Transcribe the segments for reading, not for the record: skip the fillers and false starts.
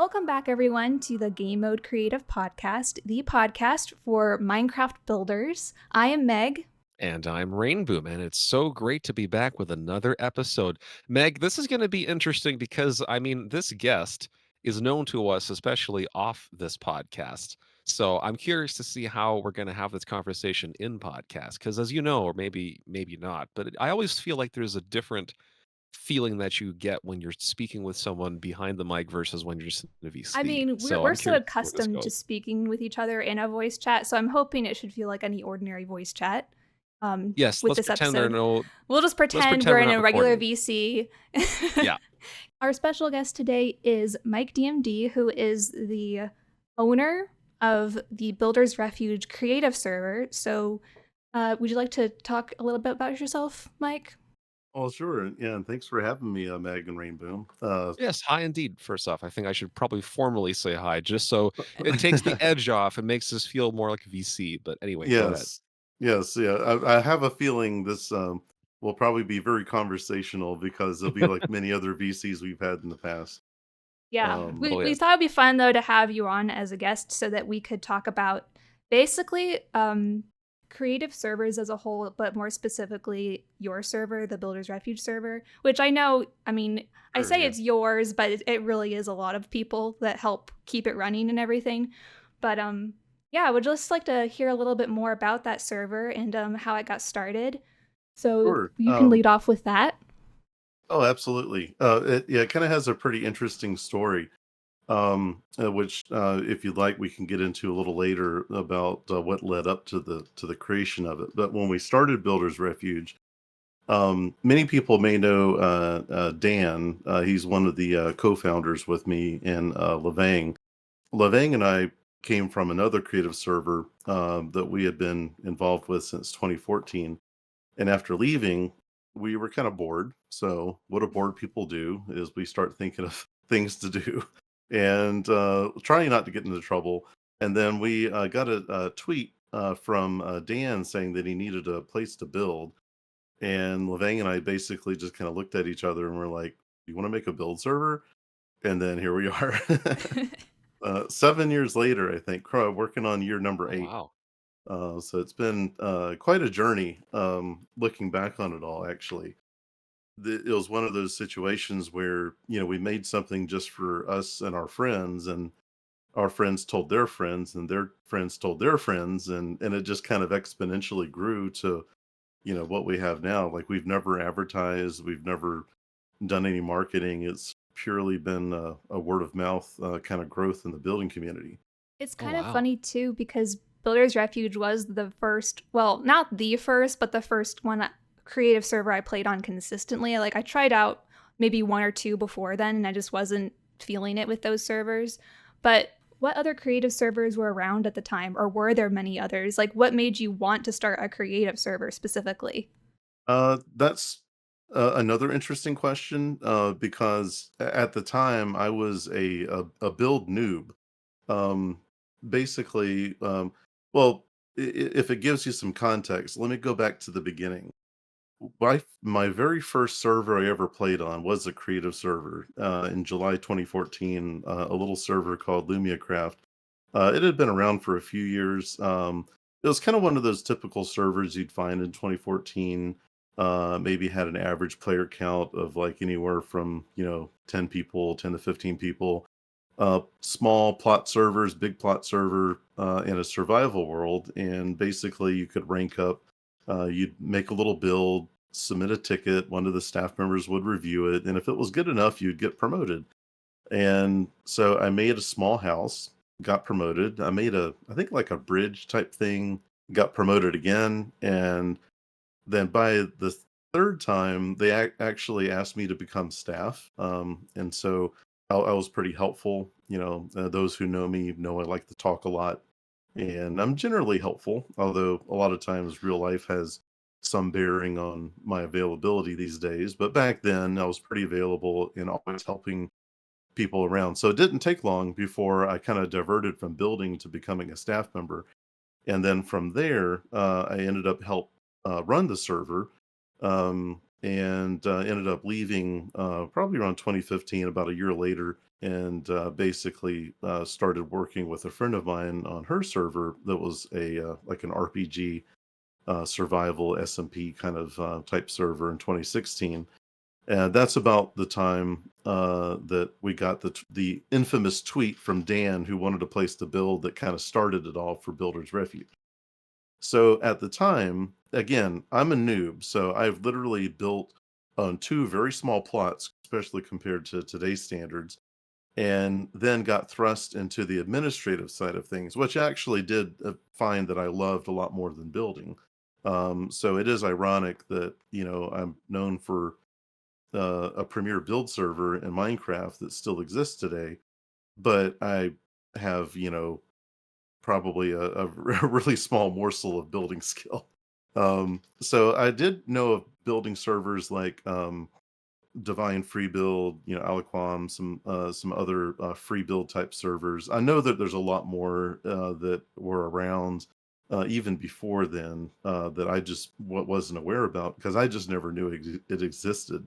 Welcome back, everyone, to the Gamemode Creative podcast, the podcast for Minecraft builders. I am Meg. And I'm Rainboom, and it's so great to be back with another episode. Meg, this is going to be interesting because, this guest is known to us, especially off this podcast. So I'm curious to see how we're going to have this conversation in podcast. Because as you know, or maybe not, but I always feel like there's a different feeling that you get when you're speaking with someone behind the mic versus when you're just in a I VC. mean, we're, So we're I'm so curious where this accustomed to goes. speaking with each other in a voice chat, so I'm hoping it should feel like any ordinary voice chat Yes, with let's this pretend there are episode. no. We'll just Let's pretend pretend we're we're in not a regular recording. VC. Yeah. Our special guest today is Mikedmd, who is the owner of the Builders Refuge creative server. So, would you like to talk a little bit about yourself, Mike? Oh, sure. Yeah, and thanks for having me, Meg and Rainboom. Yes, hi indeed. First off, I think I should probably formally say hi just so it takes the edge off and makes us feel more like VC. But anyway, go ahead. yes, yes, yeah. I have a feeling this will probably be very conversational because it'll be like many other VCs we've had in the past. Yeah, Um, we, Oh, we yes. thought it'd be fun though to have you on as a guest so that we could talk about basically creative servers as a whole, but more specifically your server, the Builders Refuge server, which I know, I sure, say yeah, it's yours, but it really is a lot of people that help keep it running and everything. But yeah, I would just like to hear a little bit more about that server and how it got started. So sure. you can lead off with that. Oh, absolutely. It kind of has a pretty interesting story. Which if you'd like we can get into a little later about what led up to the creation of it. But when we started Builders Refuge, many people may know Dan. He's one of the co-founders with me, and Levang. Levang and I came from another creative server that we had been involved with since 2014. And after leaving, we were kind of bored. So what do bored people do is we start thinking of things to do and trying not to get into trouble. And then we got a tweet from Dan saying that he needed a place to build. And Levang and I basically just kind of looked at each other and we're like, you want to make a build server? And then here we are. 7 years later, I think, working on year number Oh, 8. wow. So it's been quite a journey looking back on it all, actually. It was one of those situations where, we made something just for us and our friends, and our friends told their friends, and their friends told their friends, and it just kind of exponentially grew to, what we have now. Like, we've never advertised, we've never done any marketing. It's purely been a word of mouth kind of growth in the building community. It's Oh, kind of wow. funny too because Builder's Refuge was the first, well, not the first, but the first creative server I played on consistently. Like I tried out maybe one or two before then and I just wasn't feeling it with those servers. But what other creative servers were around at the time, or were there many others? Like what made you want to start a creative server specifically? That's another interesting question because at the time I was a build noob. Um, basically, well, if it gives you some context, let me go back to the beginning. My very first server I ever played on was a creative server in July 2014, a little server called LumiaCraft. It had been around for a few years. It was kind of one of those typical servers you'd find in 2014. Maybe had an average player count of like anywhere from 10 people, 10 to 15 people. Small plot servers, big plot server in a survival world, and basically you could rank up. You'd make a little build, submit a ticket. One of the staff members would review it, and if it was good enough, you'd get promoted. And so I made a small house, got promoted. I made I think like a bridge type thing, got promoted again. And then by the third time, they actually asked me to become staff. And so I was pretty helpful. Those who know me know I like to talk a lot. And I'm generally helpful, although a lot of times real life has some bearing on my availability these days. But back then, I was pretty available and always helping people around. So it didn't take long before I kind of diverted from building to becoming a staff member. And then from there, I ended up help run the server and ended up leaving probably around 2015, about a year later, and basically started working with a friend of mine on her server that was a like an RPG survival SMP kind of type server in 2016. And that's about the time that we got the infamous tweet from Dan, who wanted a place to build, that kind of started it all for Builder's Refuge. So at the time, again, I'm a noob, so I've literally built on two very small plots, especially compared to today's standards, and then got thrust into the administrative side of things, which I actually did find that I loved a lot more than building. So it is ironic that, I'm known for a premier build server in Minecraft that still exists today, but I have, probably a really small morsel of building skill. So I did know of building servers like Divine Free Build, Aliquam, some other free build type servers. I know that there's a lot more that were around even before then that I just wasn't aware about because I just never knew it existed.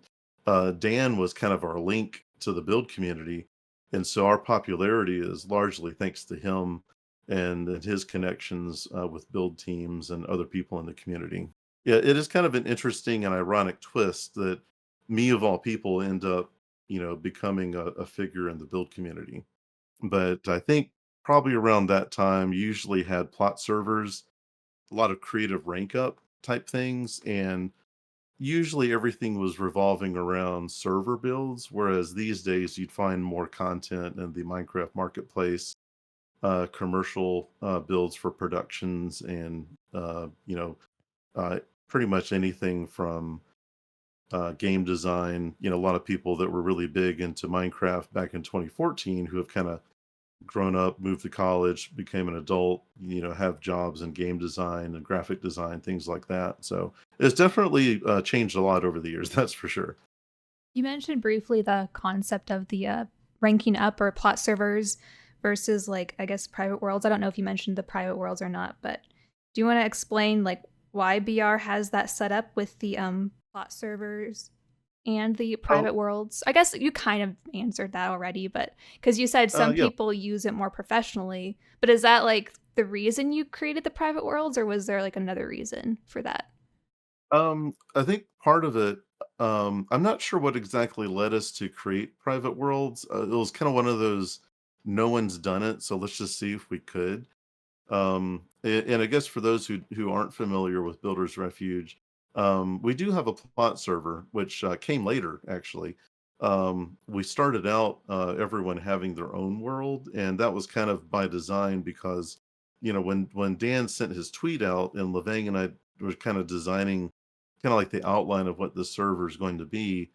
Dan was kind of our link to the build community, and so our popularity is largely thanks to him and his connections with build teams and other people in the community. Yeah, it is kind of an interesting and ironic twist that me of all people end up, becoming a figure in the build community. But I think probably around that time, you usually had plot servers, a lot of creative rank up type things, and usually everything was revolving around server builds. Whereas these days, you'd find more content in the Minecraft marketplace, commercial builds for productions, and uh, pretty much anything from game design. A lot of people that were really big into Minecraft back in 2014 who have kind of grown up, moved to college, became an adult, have jobs in game design and graphic design, things like that. So it's definitely changed a lot over the years, that's for sure. You mentioned briefly the concept of the ranking up or plot servers versus, like, I guess, private worlds. I don't know if you mentioned the private worlds or not, but do you want to explain, like, why BR has that set up with the plot servers and the Oh, private worlds? I guess you kind of answered that already, but because you said some yeah. people use it more professionally, but is that like the reason you created the private worlds, or was there like another reason for that? I think part of it, I'm not sure what exactly led us to create private worlds. It was kind of one of those, no one's done it, so let's just see if we could. And I guess for those who aren't familiar with Builder's Refuge, we do have a plot server, which came later, actually. We started out everyone having their own world, and that was kind of by design because, when Dan sent his tweet out and Levang and I were kind of designing kind of like the outline of what the server is going to be,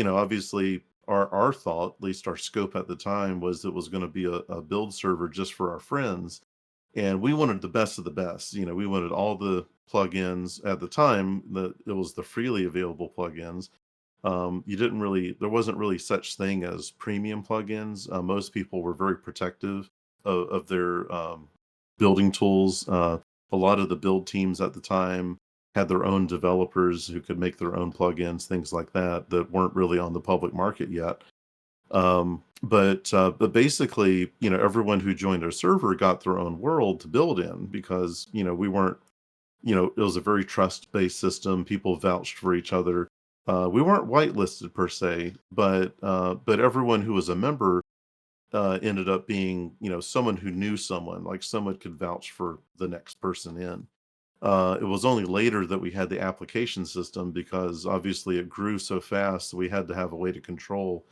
obviously our thought, at least our scope at the time, was it was going to be a build server just for our friends, and we wanted the best of the best. We wanted all the plugins at the time. It was the freely available plugins. You didn't really There wasn't really such thing as premium plugins. Most people were very protective of their building tools. A lot of the build teams at the time had their own developers who could make their own plugins, things like that, that weren't really on the public market yet. But basically, everyone who joined our server got their own world to build in because, we weren't, it was a very trust-based system. People vouched for each other. We weren't whitelisted per se, but everyone who was a member ended up being, someone who knew someone, like someone could vouch for the next person in. It was only later that we had the application system because obviously it grew so fast, so we had to have a way to control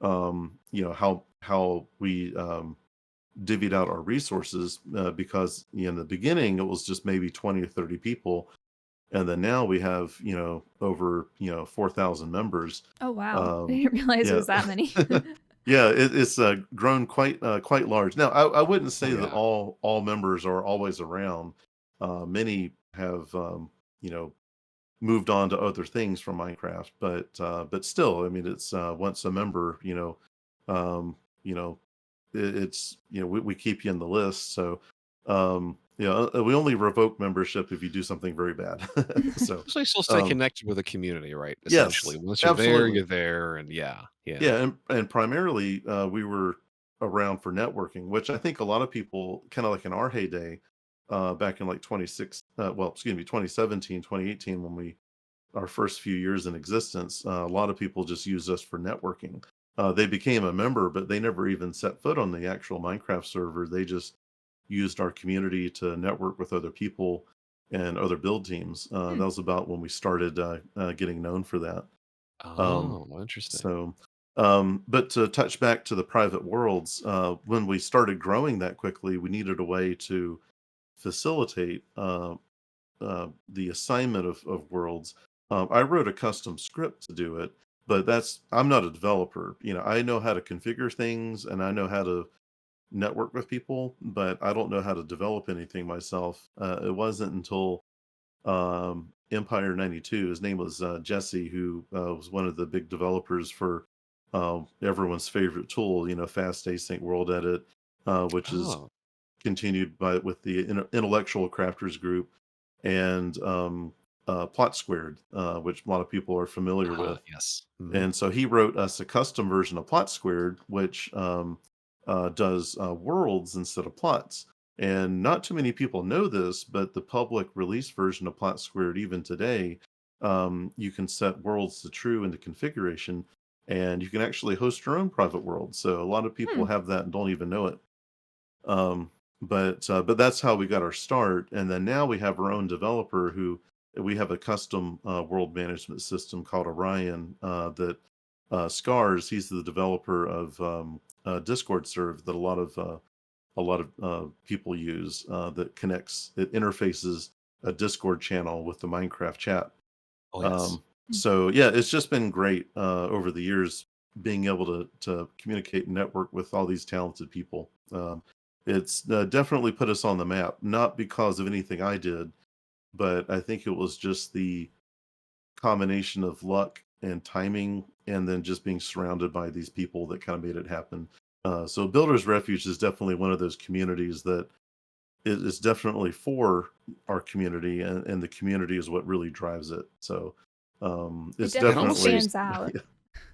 how we divvied out our resources because in the beginning it was just maybe 20 or 30 people, and then now we have over 4,000 members. Oh wow, I um didn't realize it yeah. was that many. Yeah, it's grown quite large. Now I wouldn't Oh say that yeah. all members are always around. Many have you know moved on to other things from Minecraft, but still, I mean, it's once a member, um, you know, it's we keep you in the list. So Yeah, we only revoke membership if you do something very bad. So, So you still stay um, connected with the community, right? Essentially, yes, once absolutely. you're there, and yeah, yeah. Yeah, and primarily, we were around for networking, which I think a lot of people, kinda like in our heyday, back in like 2017, 2018, when we our first few years in existence, a lot of people just used us for networking. They became a member, but they never even set foot on the actual Minecraft server. They just used our community to network with other people and other build teams. Hmm. That was about when we started getting known for that. Um, Oh, interesting. so, but to touch back to the private worlds, when we started growing that quickly, we needed a way to facilitate the assignment of worlds. I wrote a custom script to do it, but I'm not a developer. I know how to configure things and I know how to network with people, but I don't know how to develop anything myself. It wasn't until Empire 92. His name was Jesse, who was one of the big developers for everyone's favorite tool, Fast Async World Edit, which is Oh, continued by with the intellectual crafters group, and Plot Squared, which a lot of people are familiar with. yes. Mhm. And so he wrote us a custom version of Plot Squared, which does worlds instead of plots. And not too many people know this, but the public release version of Plot Squared, even today, you can set worlds to true into configuration, and you can actually host your own private world. So a lot of Hmm. people have that and don't even know it. Um, but that's how we got our start, and then now we have our own developer who we have a custom world management system called Orion that Scars. He's the developer of Discord serve that a lot of people use that connects it interfaces a Discord channel with the Minecraft chat. Oh, yes. So yeah, it's just been great over the years being able to communicate and network with all these talented people. It's definitely put us on the map, not because of anything I did, but I think it was just the combination of luck and timing, and then just being surrounded by these people that kind of made it happen. So Builders Refuge is definitely one of those communities that is definitely for our community, and the community is what really drives it. So It it's It definitely almost seems definitely stands out.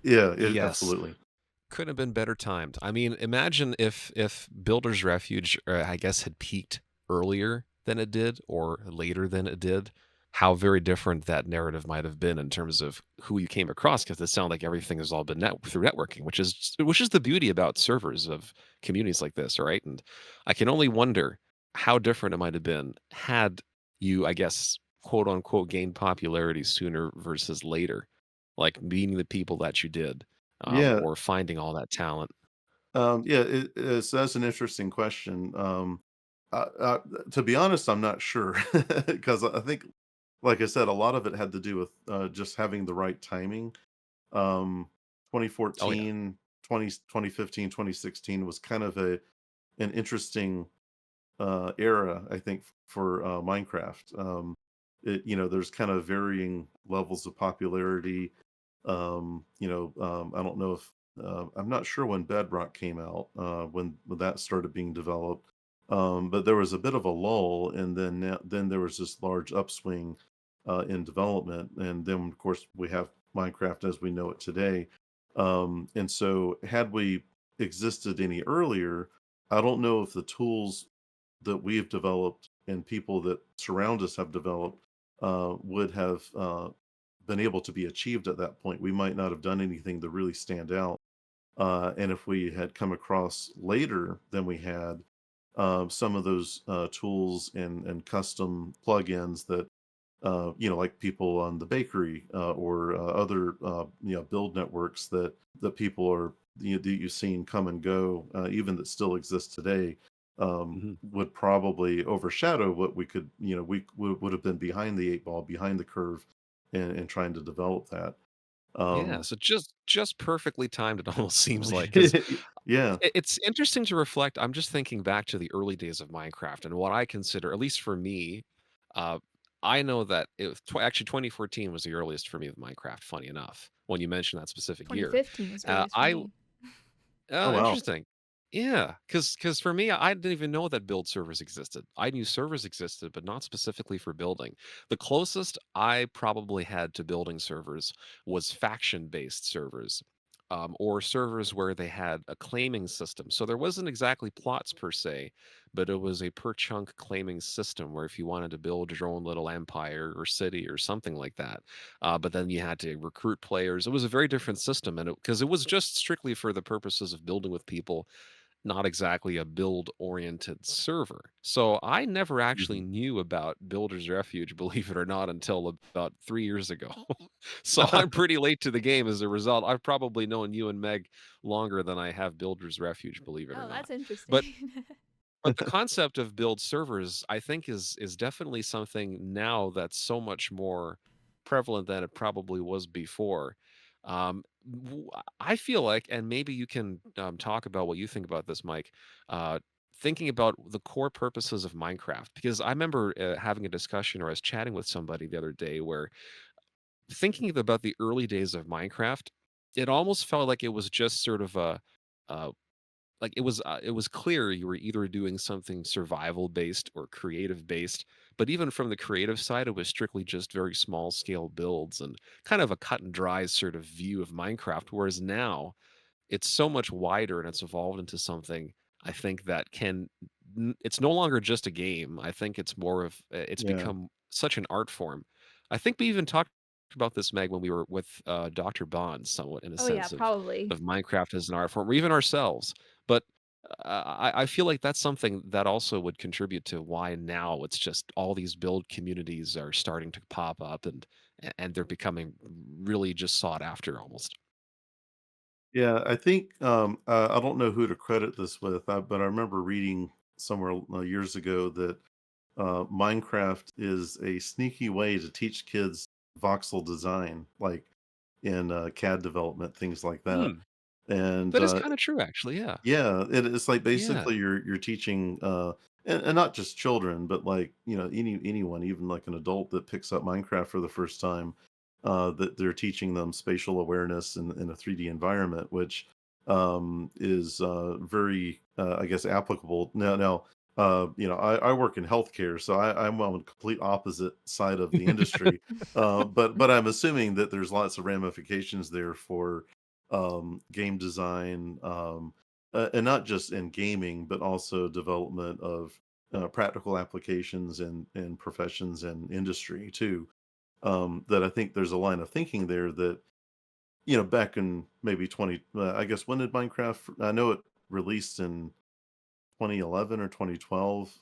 yeah, yes. absolutely. Couldn't have been better timed. I mean, imagine if Builder's Refuge, I guess, had peaked earlier than it did or later than it did, how very different that narrative might have been in terms of who you came across, because it sounded like everything has all been through networking, which is the beauty about servers of communities like this, right? And I can only wonder how different it might have been had you, I guess, quote unquote, gained popularity sooner versus later, like meeting the people that you did, Yeah, or finding all that talent. yeah. That's an interesting question. To be honest, I'm not sure because I think, like I said, a lot of it had to do with just having the right timing. Um, Oh yeah. 2014, 2015, 2016 was kind of an interesting era, I think, for Minecraft. There's kind of varying levels of popularity. I don't know if I'm not sure when Bedrock came out, when that started being developed. But there was a bit of a lull, and then there was this large upswing in development, and then of course we have Minecraft as we know it today. And so, had we existed any earlier, I don't know if the tools that we've developed and people that surround us have developed would have been able to be achieved at that point. We might not have done anything to really stand out. And if we had come across later than we had, some of those tools and custom plugins that like people on the bakery or other build networks that people are that you've seen come and go, even that still exists today, Mhm. would probably overshadow what we could would have been behind the eight ball, behind the curve, and trying to develop that. Yeah, Um, so just perfectly timed, it almost seems like, 'cause yeah, it's interesting to reflect. I'm just thinking back to the early days of Minecraft and what I consider, at least for me, uh, I know that it was actually 2014 was the earliest for me with Minecraft, funny enough, when you mentioned that specific year. 2015 was earliest for I me. oh wow, Interesting. Yeah, because for me, I didn't even know that build servers existed. I knew servers existed, but not specifically for building. The closest I probably had to building servers was faction-based servers, or servers where they had a claiming system. So there wasn't exactly plots per se, but it was a per chunk claiming system where if you wanted to build your own little empire or city or something like that, but then you had to recruit players. It was a very different system, and because it was just strictly for the purposes of building with people, not exactly a build oriented server. So I never actually Mhm. knew about Builder's Refuge, believe it or not, until about 3 years ago. So I'm pretty late to the game as a result. I've probably known you and Meg longer than I have Builder's Refuge, believe it or Oh, not. that's interesting. But the concept of build servers, I think, is definitely something now that's so much more prevalent than it probably was before. I feel like, and maybe you can talk about what you think about this, Mike. Uh, Thinking about the core purposes of Minecraft, because I remember having a discussion, or I was chatting with somebody the other day, where thinking about the early days of Minecraft, it almost felt like it was just sort of a like it was clear you were either doing something survival based or creative based, but even from the creative side it was strictly just very small scale builds and kind of a cut and dry sort of view of Minecraft, whereas now it's so much wider and it's evolved into something I think that it's no longer just a game. I think it's more of it's Yeah. become such an art form. I think we even talked about this, Meg, when we were with Dr. Bond, somewhat in a Oh yeah, sense probably. of Minecraft as an art form, or even ourselves. But I feel like that's something that also would contribute to why now it's just all these build communities are starting to pop up, and they're becoming really just sought after almost. Yeah, I think, I don't know who to credit this with, but I remember reading somewhere, years ago that, Minecraft is a sneaky way to teach kids voxel design, like in, CAD development, things like that. Hmm. And, That is kinda true, actually, yeah. yeah, it's like Yeah. basically you're teaching, and not just children, but like, anyone, even like an adult that picks up Minecraft for the first time, that they're teaching them spatial awareness in a 3D environment, which is very, I guess, applicable now. I work in healthcare, so I'm on the complete opposite side of the industry. But I'm assuming that there's lots of ramifications there for game design, and not just in gaming, but also development of practical applications in professions and industry too. That I think there's a line of thinking there that back in maybe 20. I guess when did Minecraft? I know it released in 2011 or 2012.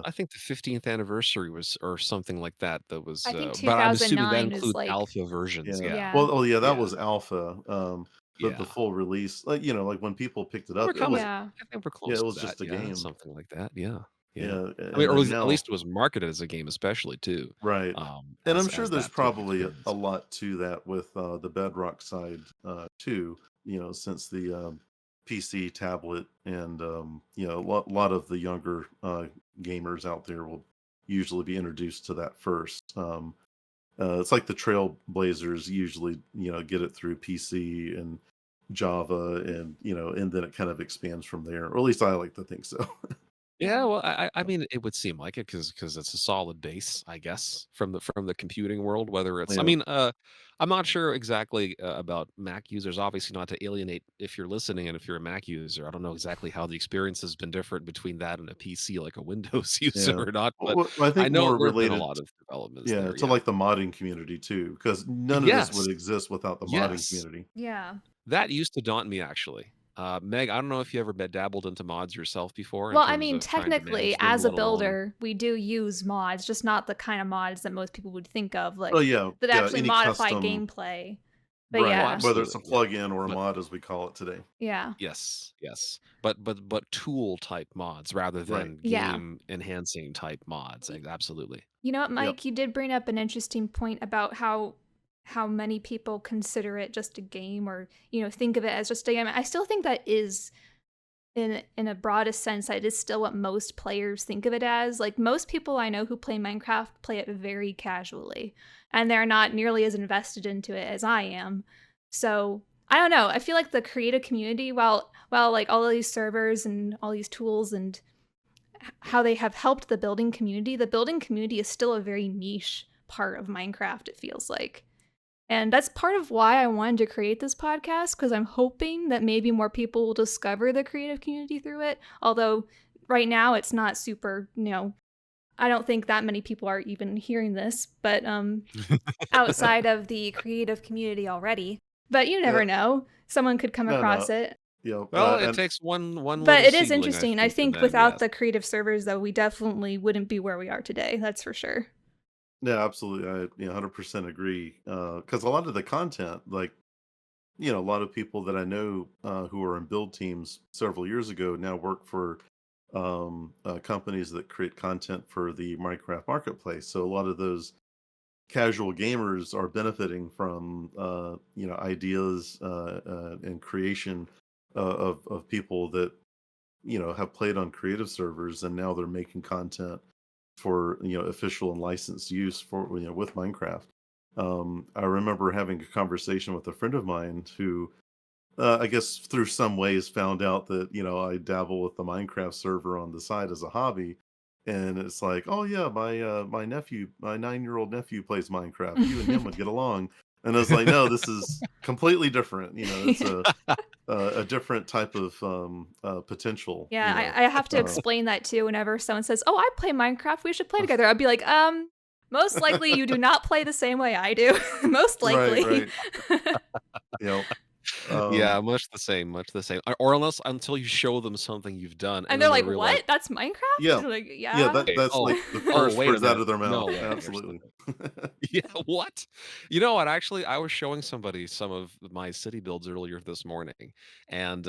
I think the 15th anniversary was or something like that that was, I think but I'm assuming that 2009 is includes like, alpha versions, Yeah. yeah. yeah. Well, oh yeah, that Yeah. was alpha. But the Yeah. full release, like like when people picked it We're up, it was coming Yeah. I think we're yeah, it close to was that, just a yeah, game. something like that, yeah, yeah. Yeah, I mean, and or then at now. least it was marketed as a game especially too, Right. And I'm sure as there's that sort of probably a experience. lot to that with the Bedrock side too, since the PC tablet and a lot of the younger gamers out there will usually be introduced to that first. It's like the Trailblazers usually, get it through PC and Java and then it kind of expands from there. Or at least I like to think so. Yeah, Yeah. well, I mean, it would seem like it because it's a solid base, I guess, from the computing world, whether it's I Yeah. mean, I'm not sure exactly, about Mac users, obviously not to alienate if you're listening and if you're a Mac user, I don't know exactly how the experience has been different between that and a PC, like a Windows user Yeah. or not, but I I think know more there have been a related. lot of developments Yeah, there, to yeah. like the modding community too, because none of this Yes, would exist without the modding yes. community. Yeah. That used to daunt me, actually. Meg, I don't know if you ever dabbled into mods yourself before in Well, I terms mean, of trying to technically, manage them, as a let alone builder, we do use mods, just not the kind of mods that most people would think of, Oh like yeah, that yeah, actually any modify custom. gameplay. But Oh, Right, yeah, whether it's a absolutely, yeah. plugin or a But mod as we call it today. yeah, yes, yes. But tool type mods rather Right. than yeah. game enhancing type mods. Y- Absolutely. You know what, Yep. Mike? You did bring up an interesting point about how many people consider it just a game or, think of it as just a game. I still think that is in a broadest sense, that is still what most players think of it as. Like most people I know who play Minecraft play it very casually, and they're not nearly as invested into it as I am. So I don't know. I feel like the creative community, while like all of these servers and all these tools and how they have helped the building community is still a very niche part of Minecraft, it feels like. And that's part of why I wanted to create this podcast, because I'm hoping that maybe more people will discover the creative community through it. Although right now it's not super, I don't think that many people are even hearing this, but outside of the creative community already. But you Yeah, never know. Someone could come no, across no, it. Well, it and takes one But little it is seedling, I interesting. I think, think Meg, without yes. the creative servers, though, we definitely wouldn't be where we are today. That's for sure. yeah, absolutely. I 100% agree. Because a lot of the content, like a lot of people that I know who were in build teams several years ago now work for companies that create content for the Minecraft marketplace. So a lot of those casual gamers are benefiting from ideas and creation of people that have played on creative servers, and now they're making content for official and licensed use for with Minecraft. I remember having a conversation with a friend of mine who I guess through some ways found out that, I dabble with the Minecraft server on the side as a hobby. And it's like, oh yeah, my nephew, my 9-year-old nephew plays Minecraft. You and him would get along. And I was like, no, this is completely different. It's a different type of potential. Yeah, I have to Uh, explain that too whenever someone says, "Oh, I play Minecraft. We should play together." I'd be like, most likely you do not play the same way I do. Most right, likely." right. You know, Yeah, um, much the same, much the same. Or unless until you show them something you've done, and And they're then they like, realize, "What? That's Minecraft?" yeah, Like, yeah. "Yeah." That's oh, like the oh, first wait a words out minute, of their no mouth. way, or Absolutely. something. Yeah, what? You know what? Actually, I was showing somebody some of my city builds earlier this morning, and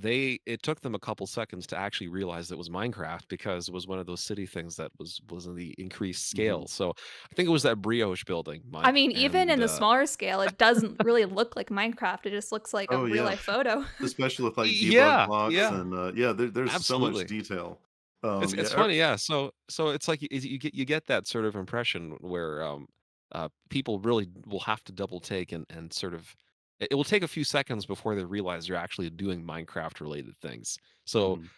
it took them a couple seconds to actually realize it was Minecraft because it was one of those city things that was in the increased hmm scale. So I think it was that brioche building, I Mike, mean, even and in the smaller scale, it doesn't really look like Minecraft. It just looks like a Oh real yeah, life photo. especially with like debug yeah, blocks yeah, and yeah, there's so much absolutely. detail. It's Yeah, funny, yeah. So it's like you get that sort of impression where people really will have to double take and sort of it will take a few seconds before they realize you're actually doing Minecraft related things. So mhm.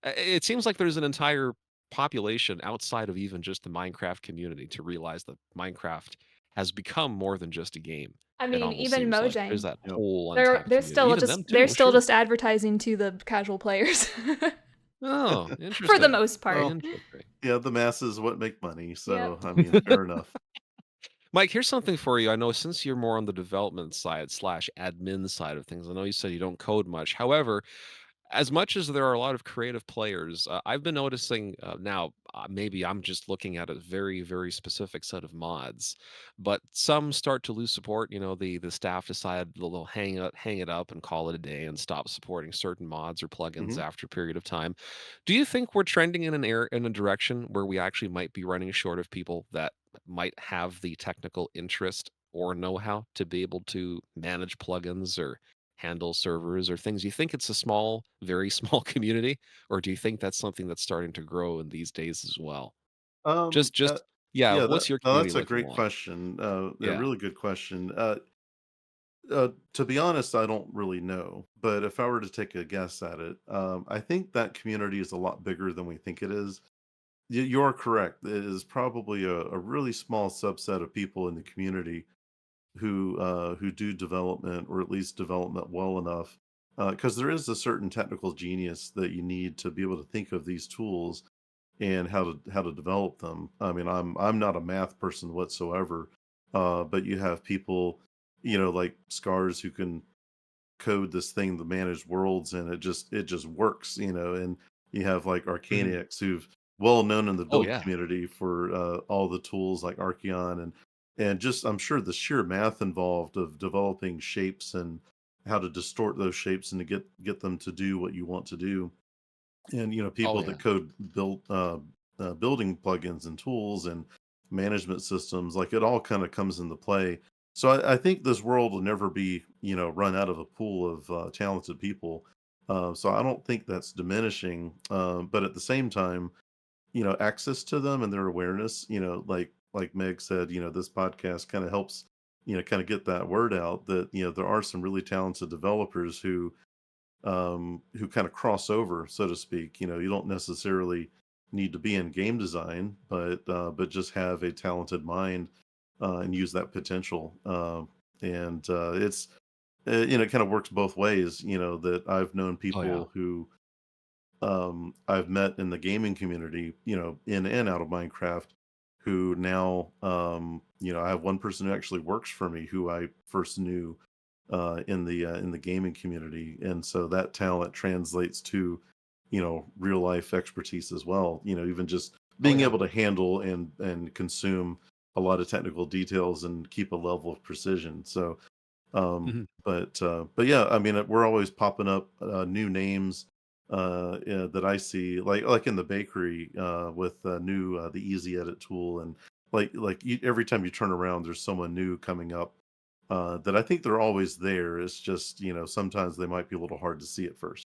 it seems like there's an entire population outside of even just the Minecraft community to realize that Minecraft has become more than just a game. I It mean, almost even seems like there's Mojang, that Yep. whole they're untapped they're community. still Even just them they're too, still sure. just advertising to the casual players Oh, for the interesting. most part. Well, Interesting. yeah, the masses what make money, so Yep. I mean, fair enough. Mike, here's something for you. I know since you're more on the development side slash admin side of things, I know you said you don't code much. However, as much as there are a lot of creative players, I've been noticing now, maybe I'm just looking at a very, very specific set of mods, but some start to lose support. The staff decide they'll hang it up and call it a day and stop supporting certain mods or plugins hmm after a period of time. Do you think we're trending in a direction where we actually might be running short of people that might have the technical interest or know-how to be able to manage plugins or handle servers or things? You think it's a small, very small community, or do you think that's something that's starting to grow in these days as well? Um, uh, Yeah, yeah, what's your no, community that's a looking great like? question. A Yeah. really good question. To be honest, I don't really know, but if I were to take a guess at it, I think that community is a lot bigger than we think it is. You're correct. It is probably a really small subset of people in the community who do development, or at least development well enough, because there is a certain technical genius that you need to be able to think of these tools and how to develop them. I mean, I'm not a math person whatsoever, but you have people, like Scars, who can code this thing to manage worlds, and it just works, and you have like Mhm. Arcaniacs, who've well known in the Oh, build yeah. community for all the tools like Archeon, and just I'm sure the sheer math involved of developing shapes and how to distort those shapes and to get them to do what you want to do. And Oh, people that yeah. code building plugins and tools and management systems, like it all kind of comes into play. So I think this world will never be run out of a pool of talented people. So I don't think that's diminishing, but at the same time, access to them and their awareness, like Meg said, this podcast kind of helps kind of get that word out that, there are some really talented developers who kind of cross over, so to speak. You don't necessarily need to be in game design, but just have a talented mind and use that potential. And it's it kind of works both ways. That I've known Oh yeah. people who I've met in the gaming community, in and out of Minecraft, who now, I have one person who actually works for me who I first knew in the gaming community, and so that talent translates to, real life expertise as well. Even just Oh being yeah. able to handle and consume a lot of technical details and keep a level of precision. So Mhm. but yeah, I mean, we're always popping up new names yeah, that I see, like in the bakery with new the Easy Edit tool, and every time you turn around, there's someone new coming up that I think they're always there. It's just sometimes they might be a little hard to see at first.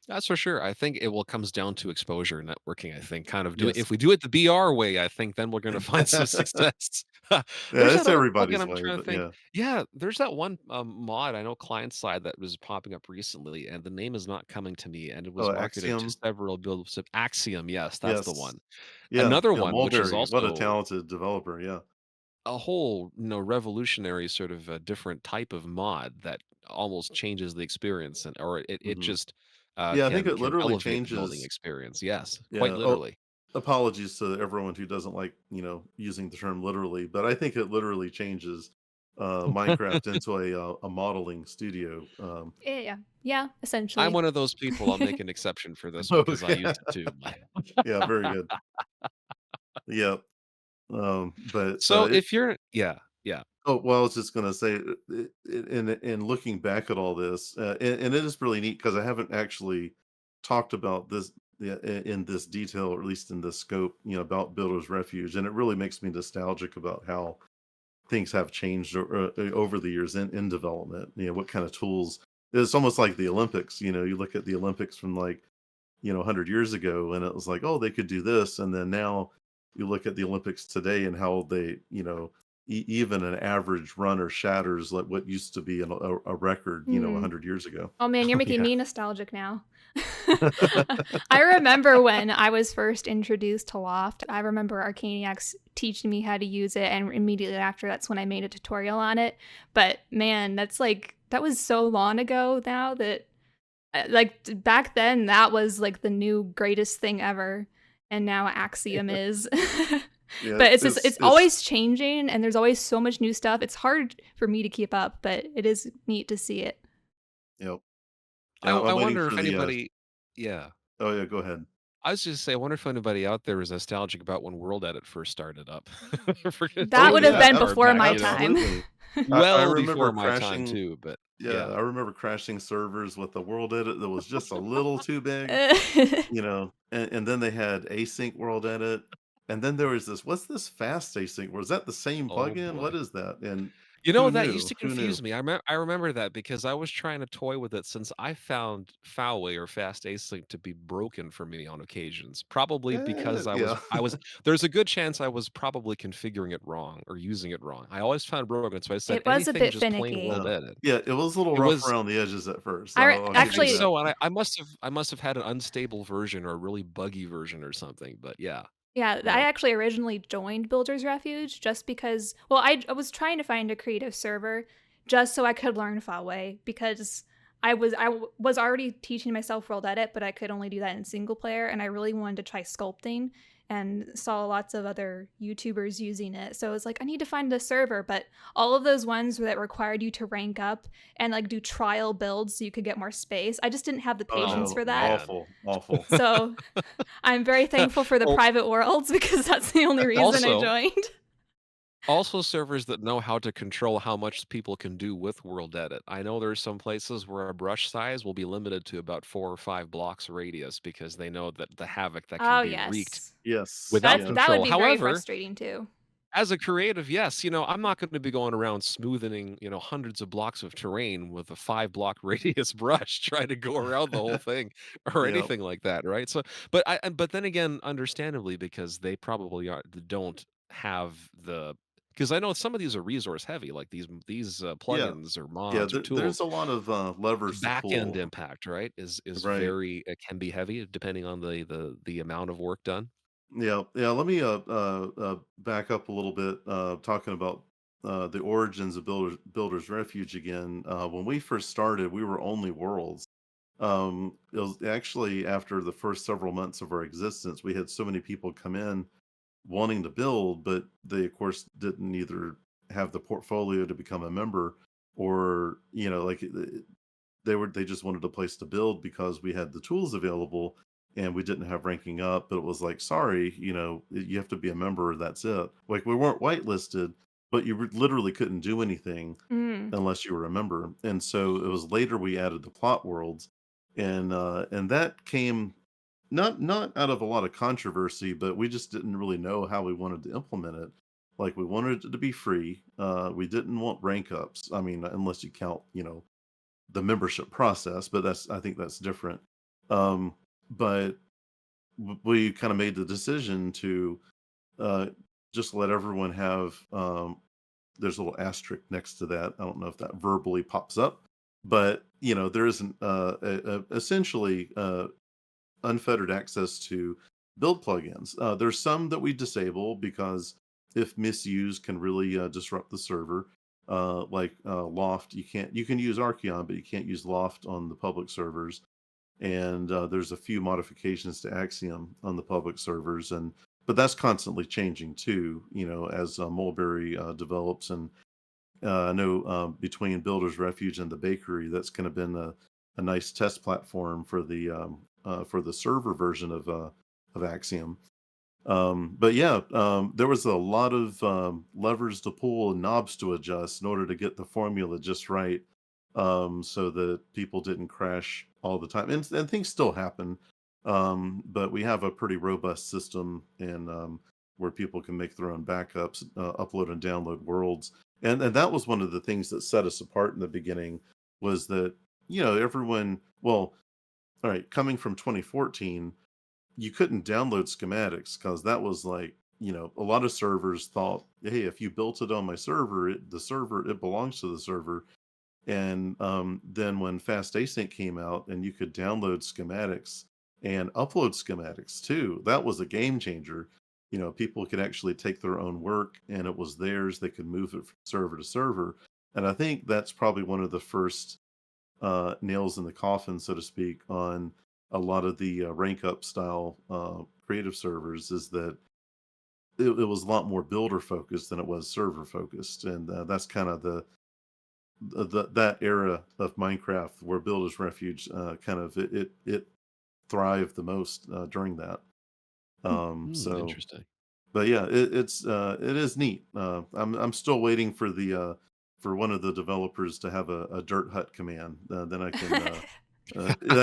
That's for sure. I think it will comes down to exposure networking. I think kind of doing Yes, if we do it the BR way, I think then we're going to find some yeah, success. There's that it's other plugin everybody's I'm way, trying to but think. yeah. Yeah, there's that one mod I know client side that was popping up recently, and the name is not coming to me, and it was Oh, marketed to Axiom, several builds of Axiom. Yes, that's the yes, one. yeah, Another yeah, one, which is Mulberry, what a also talented developer, yeah. a whole revolutionary sort of a different type of mod that almost changes the experience and or it Hmm. just Yeah, I think can it literally elevate the building changes. experience. Yes, quite Yeah. Oh, literally. apologies to everyone who doesn't like, using the term literally, but I think it literally changes Minecraft into a modeling studio. Yeah, yeah, yeah, I'm essentially. one of those people. I'll make an exception for this one Oh, because I yeah. used it too. Yeah, very good. Yeah. But So if you're yeah. oh, well, I was just gonna say, in looking back at all this, and it is really neat because I haven't actually talked about this, yeah, in this detail, or at least in this scope, about Builder's Refuge, and it really makes me nostalgic about how things have changed over the years in development. What kind of tools? It's almost like the Olympics. You look at the Olympics from, like, 100 years ago, and it was like, oh, they could do this, and then now you look at the Olympics today and how they, even an average runner shatters like what used to be a record, Mhm. 100 years ago. Oh man, you're Oh making yeah. me nostalgic now. I remember when I was first introduced to Loft. I remember Arcaniacs teaching me how to use it, and immediately after, that's when I made a tutorial on it. But man, that was so long ago now that back then that was like the new greatest thing ever, and now Axiom is. Yeah, But it's it's always changing, and there's always so much new stuff. It's hard for me to keep up, but it is neat to see it. yep. I Yeah, I I'm waiting wonder for if the anybody yeah. oh yeah, go ahead. I was just say, I wonder if anybody out there is nostalgic about when World Edit first started up. That Oh Taking would it have yeah, that been far before back, my time. absolutely. I well remember before my time crashing. too, but Yeah, yeah. I remember crashing servers with the world edit that was just a little too big. And then they had async world edit, and then there was this, what's this fast async? Was that the same Oh plugin? What boy. is that? And You know, who that used knew? to Who knew? confuse me. I remember that because I was trying to toy with it since I found Fowway or Fast Async to be broken for me on occasions. Probably because Yeah. I was there's a good chance I was probably configuring it wrong or using it wrong. I always found it broken, so I said It was a anything bit just plain world finicky. edit. Yeah, it was a little It rough was around the edges at first. I'll I give you think Actually, that. so, and I must have had an unstable version or a really buggy version or something, but yeah. yeah, I Yeah. actually originally joined Builder's Refuge just because, well, I was trying to find a creative server just so I could learn Huawei because was already teaching myself World Edit, but I could only do that in single player, and I really wanted to try sculpting and saw lots of other YouTubers using it. So I was like, I need to find a server, but all of those ones that required you to rank up and like do trial builds so you could get more space, I just didn't have the Oh patience Oh, for no, that. man. awful, awful. So I'm very thankful for the Well, private worlds because that's the only reason I also joined. also servers that know how to control how much people can do with World Edit. I know there's some places where a brush size will be limited to about 4 or 5 blocks radius because they know that the havoc that can Oh, be wreaked yes. Yes, without That would control. yes. be very However, frustrating too. as a creative, yes, I'm not gonna be going around smoothing, hundreds of blocks of terrain with a 5-block radius brush trying to go around the whole thing or Yeah. anything like that, right? So, but then again, understandably, because they probably don't have the Because I know some of these are resource heavy, like these Yeah. plugins or Yeah, mods or there's tools. a lot of The levers to back end pull. impact, right, is Right. very it can be heavy depending on the amount of work done. Yeah, yeah. Let me back up a little bit, talking about the origins of Builder's Refuge again. When we first started, we were only worlds. It was actually after the first several months of our existence, we had so many people come in wanting to build, but they of course didn't either have the portfolio to become a member, or like they just wanted a place to build because we had the tools available and we didn't have ranking up. But it was like, sorry, you have to be a member, that's it. Like, we weren't whitelisted, but you literally couldn't do anything Mm. unless you were a member. And so it was later we added the plot worlds, and that came not out of a lot of controversy, but we just didn't really know how we wanted to implement it. Like, we wanted it to be free. We didn't want rank ups. I mean, unless you count, the membership process, but I think that's different. But we kind of made the decision to uh, just let everyone have. There's a little asterisk next to that. I don't know if that verbally pops up, but there isn't essentially unfettered access to build plugins. There's some that we disable because if misused can really disrupt the server. Like Loft, you can use Archeon, but you can't use Loft on the public servers. And there's a few modifications to Axiom on the public servers, and but that's constantly changing too. As Mulberry develops, and I know between Builder's Refuge and the Bakery, that's kind of been a nice test platform for the server version of Axiom. But yeah, there was a lot of levers to pull and knobs to adjust in order to get the formula just right, so that people didn't crash all the time. And things still happen, but we have a pretty robust system, and where people can make their own backups, upload and download worlds. And that was one of the things that set us apart in the beginning, was that everyone, well, all right, coming from 2014, you couldn't download schematics because that was like, a lot of servers thought, hey, if you built it on my server, it belongs to the server. And then when fast async came out and you could download schematics and upload schematics too, that was a game changer. People could actually take their own work and it was theirs. They could move it from server to server. And I think that's probably one of the first nails in the coffin, so to speak, on a lot of the rank up style creative servers, is that it was a lot more builder focused than it was server focused. And that's kind of that era of Minecraft where Builder's Refuge kind of it thrived the most during that. So, Interesting. but yeah, it is neat. I'm still waiting for the for one of the developers to have a dirt hut command. Then I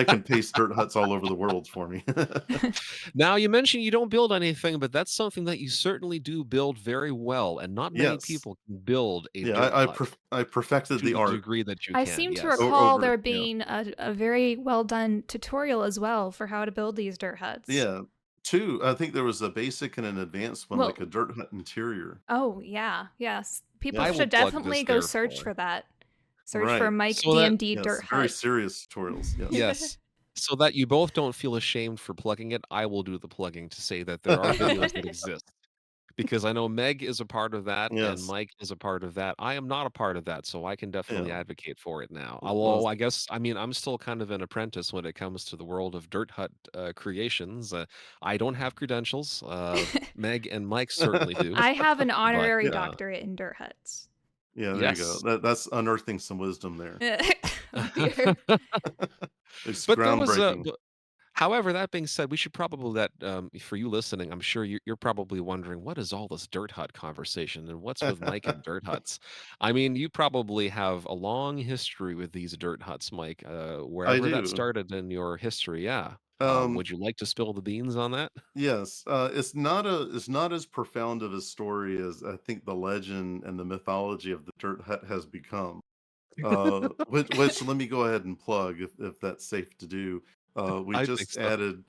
can paste dirt huts all over the world for me. Now you mentioned you don't build anything, but that's something that you certainly do build very well, and not many Yes. people can build a Yeah, dirt hut I perfected to the the art degree that you I can, seem to yes. recall over. there Yeah. being a very well done tutorial as well for how to build these dirt huts. Yeah. 2, I think there was a basic and an advanced one, like a Well, dirt hut interior. oh yeah, yes. People I Yeah. will should plug this definitely go search therefore. for that. Search for Right. Mike So that DMD Yes, Dirt very Hut. serious tutorials, yes. yes. So that you both don't feel ashamed for plugging it, I will do the plugging to say that there are videos that exist. Because I know Meg is a part of that and Yes. Mike is a part of that. I am not a part of that, so I can definitely Yeah. advocate for it now. Well, Although I guess, I mean, I'm still kind of an apprentice when it comes to the world of Dirt Hut creations. I don't have credentials. Meg and Mike certainly do, I have an but honorary doctorate in dirt huts. yeah, there you go. yes. That's unearthing some wisdom there. Oh dear. It's But there was a groundbreaking. however, that being said, we should probably let for you listening, I'm sure you're probably wondering what is all this dirt hut conversation and what's with Mike and dirt huts. I mean, you probably have a long history with these dirt huts, Mike. I Wherever that do. started in your history, yeah. Um, Would you like to spill the beans on that? yes, it's not as profound of a story as I think the legend and the mythology of the dirt hut has become. Which let me go ahead and plug if that's safe to do. We I think just so. added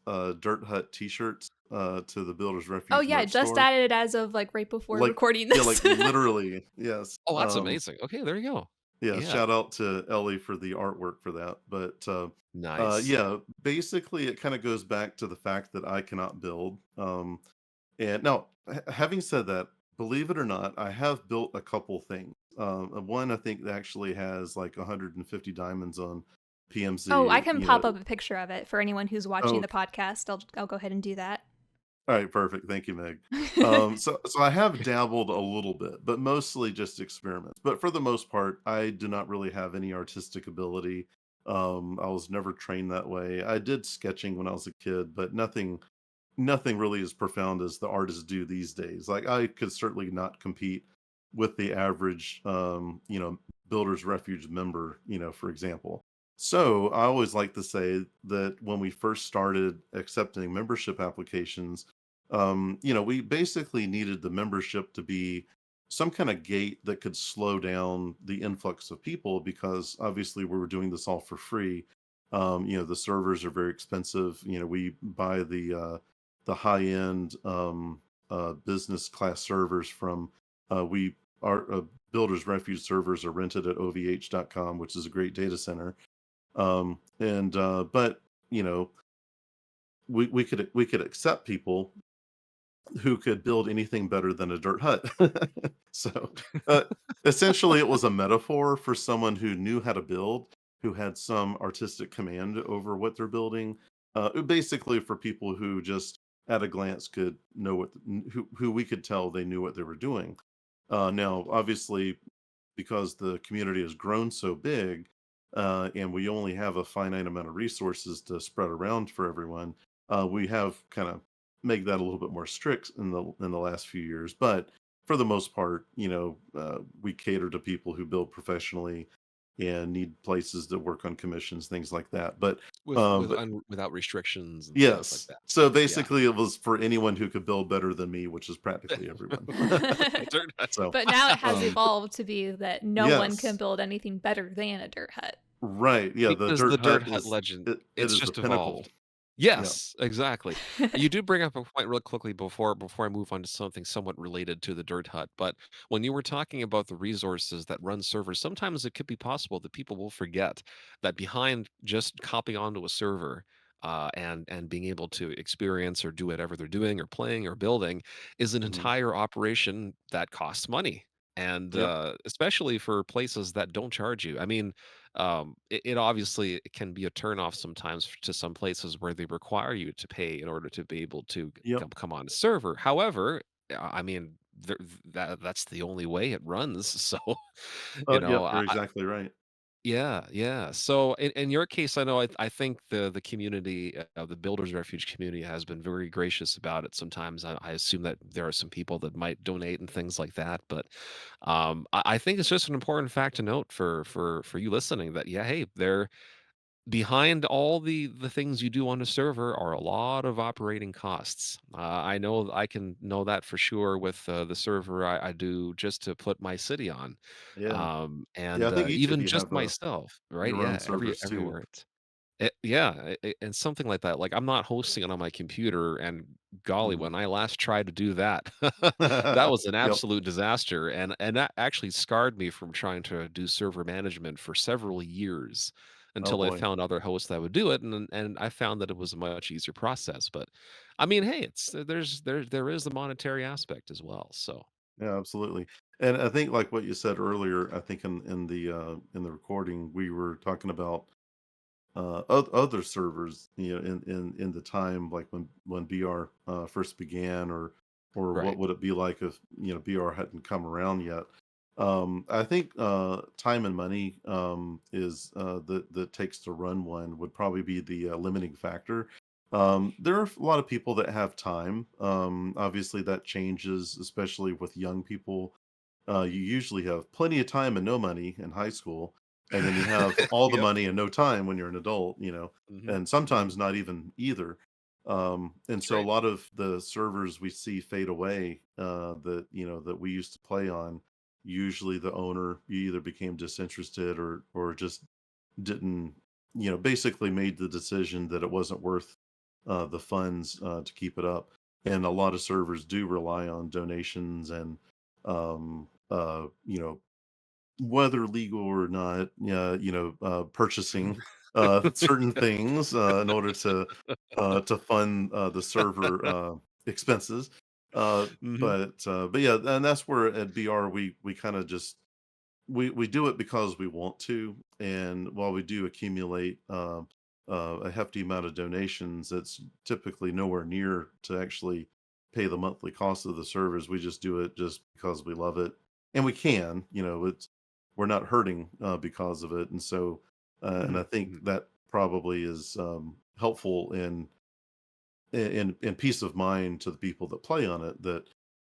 Dirt Hut T-shirts to the Builders Oh Refuge yeah, merch just store. added it as of like right before Like, recording yeah, this. like literally, yes. Oh, that's amazing. Okay, there you go. Yeah, Yeah, shout out to Ellie for the artwork for that. But nice. yeah, basically, it kind of goes back to the fact that I cannot build. And now, having said that, believe it or not, I have built a couple things. One I think that actually has like 150 diamonds on Oh, I PMZ. can pop up a picture of it for anyone who's watching Oh, the podcast. I'll go ahead and do that. all right, perfect. Thank you, Meg. So I have dabbled a little bit, but mostly just experiments. But for the most part, I do not really have any artistic ability. I was never trained that way. I did sketching when I was a kid, but nothing really as profound as the artists do these days. Like I could certainly not compete with the average, Builders Refuge member, for example. So I always like to say that when we first started accepting membership applications, we basically needed the membership to be some kind of gate that could slow down the influx of people because obviously we were doing this all for free. The servers are very expensive. We buy the high end business class servers from we our Builders Refuge servers are rented at ovh.com, which is a great data center. And but you know we could accept people who could build anything better than a dirt hut. So, uh, essentially, it was a metaphor for someone who knew how to build, who had some artistic command over what they're building. Basically, for people who just at a glance could know who we could tell they knew what they were doing. Now, obviously, because the community has grown so big, and we only have a finite amount of resources to spread around for everyone, we have kind of make that a little bit more strict in the last few years. But for the most part, we cater to people who build professionally and need places to work on commissions, things like that. But Without restrictions and stuff like yes, that. so Yeah. basically, it was for anyone who could build better than me, which is practically everyone. Dirt hut. So, But now it has um, evolved to be that no one can yes. build anything better than a dirt hut. Right, yeah, the Because the dirt Dirt hut Hut is legend, it it's is the just pinnacle. evolved. Yeah. Yes, exactly. You do bring up a point real quickly before I move on to something somewhat related to the Dirt Hut, but when you were talking about the resources that run servers, sometimes it could be possible that people will forget that behind just copying onto a server, and being able to experience or do whatever they're doing or playing or building is an Mhm. entire operation that costs money, and, Yep. especially for places that don't charge you. I mean, it obviously it can be a turnoff sometimes to some places where they require you to pay in order to be able to Yep. come on a server. However, I mean that's the only way it runs. So, you know, Yep, you're exactly right. yeah, yeah. So in your case, I know I think the community, the Builders Refuge community, has been very gracious about it. Sometimes I assume that there are some people that might donate and things like that, but I think it's just an important fact to note for you listening that yeah, hey, there behind all the things you do on a server are a lot of operating costs. I know I can know that for sure with the server I do just to put my city on, Yeah. Yeah, I and think each of even you just have, myself, right? your own Yeah, servers too. everywhere. Yeah, and something like that. Like I'm not hosting it on my computer, and golly, Mhm. when I last tried to do that, that was an Yep. absolute disaster, and that actually scarred me from trying to do server management for several years Oh, until I boy. found other hosts that would do it, and I found that it was a much easier process. But I mean, hey, there is the monetary aspect as well. So Yeah, absolutely. And I think like what you said earlier, I think in the recording, we were talking about other servers, in the time like when BR first began, or what right, would it be like if BR hadn't come around yet. I think time and money is that takes to run one would probably be the limiting factor. There are a lot of people that have time. Obviously, that changes, especially with young people. You usually have plenty of time and no money in high school, and then you have all the yep, money and no time when you're an adult, hmm and hmm sometimes not even either. And that's so a right. lot of the servers we see fade away, that we used to play on, usually the owner either became disinterested or just didn't, basically made the decision that it wasn't worth the funds to keep it up. And a lot of servers do rely on donations and you know, whether legal or not, purchasing certain things in order to fund the server expenses. Uh, Hmm. but yeah, and that's where at BR we kind of just we do it because we want to, and while we do accumulate a hefty amount of donations, it's typically nowhere near to actually pay the monthly cost of the servers. We just do it just because we love it, and we can, it's we're not hurting because of it, and so and Hmm. I think Hmm. that probably is helpful in peace of mind to the people that play on it. That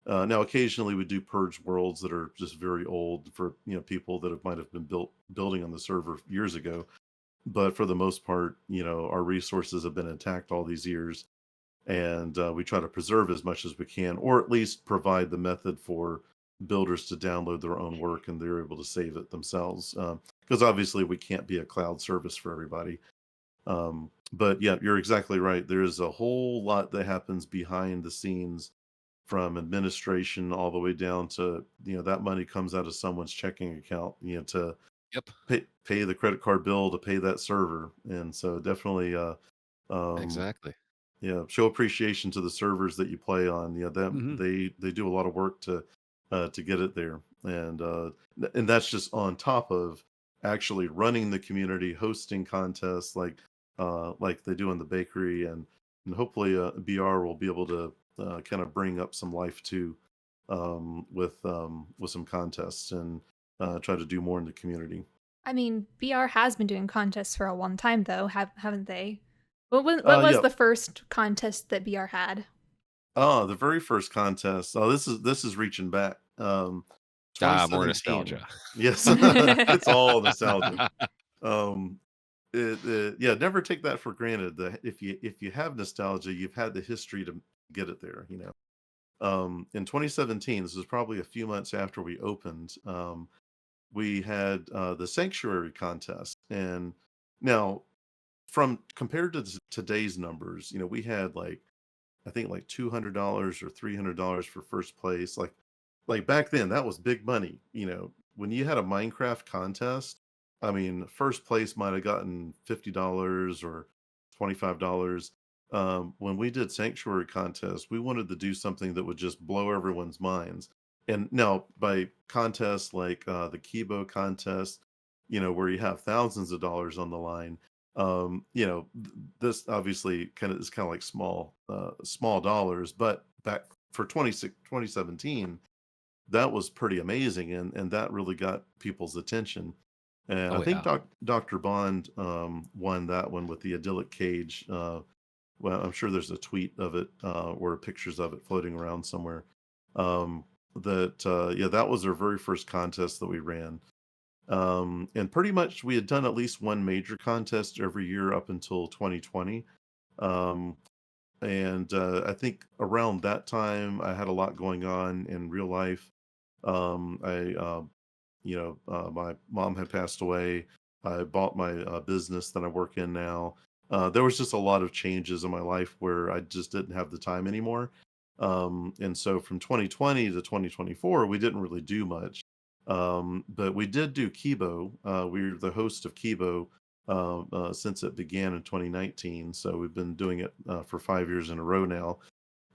now occasionally we do purge worlds that are just very old for people that might have been building on the server years ago, but for the most part, our resources have been intact all these years, and we try to preserve as much as we can, or at least provide the method for builders to download their own work and they're able to save it themselves, because obviously we can't be a cloud service for everybody. But yeah, you're exactly right. There's a whole lot that happens behind the scenes, from administration all the way down to, that money comes out of someone's checking account, to Yep. pay the credit card bill to pay that server. And so definitely um Exactly. yeah, show appreciation to the servers that you play on. Yeah, them Hmm. they do a lot of work to get it there, and and that's just on top of actually running the community, hosting contests like they do in the bakery, and hopefully BR will be able to kind of bring up some life too, with some contests, and try to do more in the community. I mean, BR has been doing contests for a long time, though, haven't they? What was Yeah. the first contest that BR had? Oh, the very first contest. Oh, this is reaching back. Ah, more 2017. nostalgia. Yes, it's all nostalgia. Um, yeah, never take that for granted. That if you have nostalgia, you've had the history to get it there. In 2017, this was probably a few months after we opened. We had the Sanctuary contest, and now from compared to today's numbers, we had like, I think, like $200 or $300 for first place. Like back then, that was big money. When you had a Minecraft contest, I mean, first place might have gotten $50 or $25. When we did Sanctuary contest, we wanted to do something that would just blow everyone's minds. And now, by contests like the Kibo contest, where you have thousands of dollars on the line, this obviously is kind of like small dollars, but back for 2017, that was pretty amazing, and that really got people's attention. And I Oh think yeah. Dr. Bond won that one with the idyllic cage. Well, I'm sure there's a tweet of it, or pictures of it floating around somewhere. Um, that Yeah, that was our very first contest that we ran. And pretty much we had done at least one major contest every year up until 2020. Um, and I think around that time, I had a lot going on in real life. My mom had passed away. I bought my business that I work in now. There was just a lot of changes in my life where I just didn't have the time anymore. And so from 2020 to 2024, we didn't really do much. But we did do Kibo. We were the host of Kibo since it began in 2019. So we've been doing it for 5 years in a row now.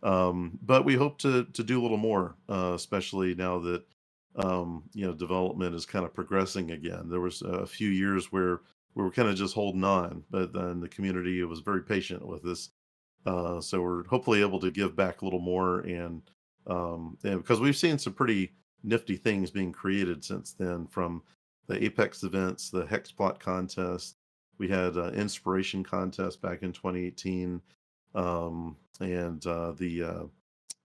But we hope to do a little more, especially now that development is kind of progressing again. There was a few years where we were kind of just holding on, but then the community was very patient with us. So we're hopefully able to give back a little more, and because we've seen some pretty nifty things being created since then, from the Apex events, the Hexplot contest. We had an inspiration contest back in 2018, and the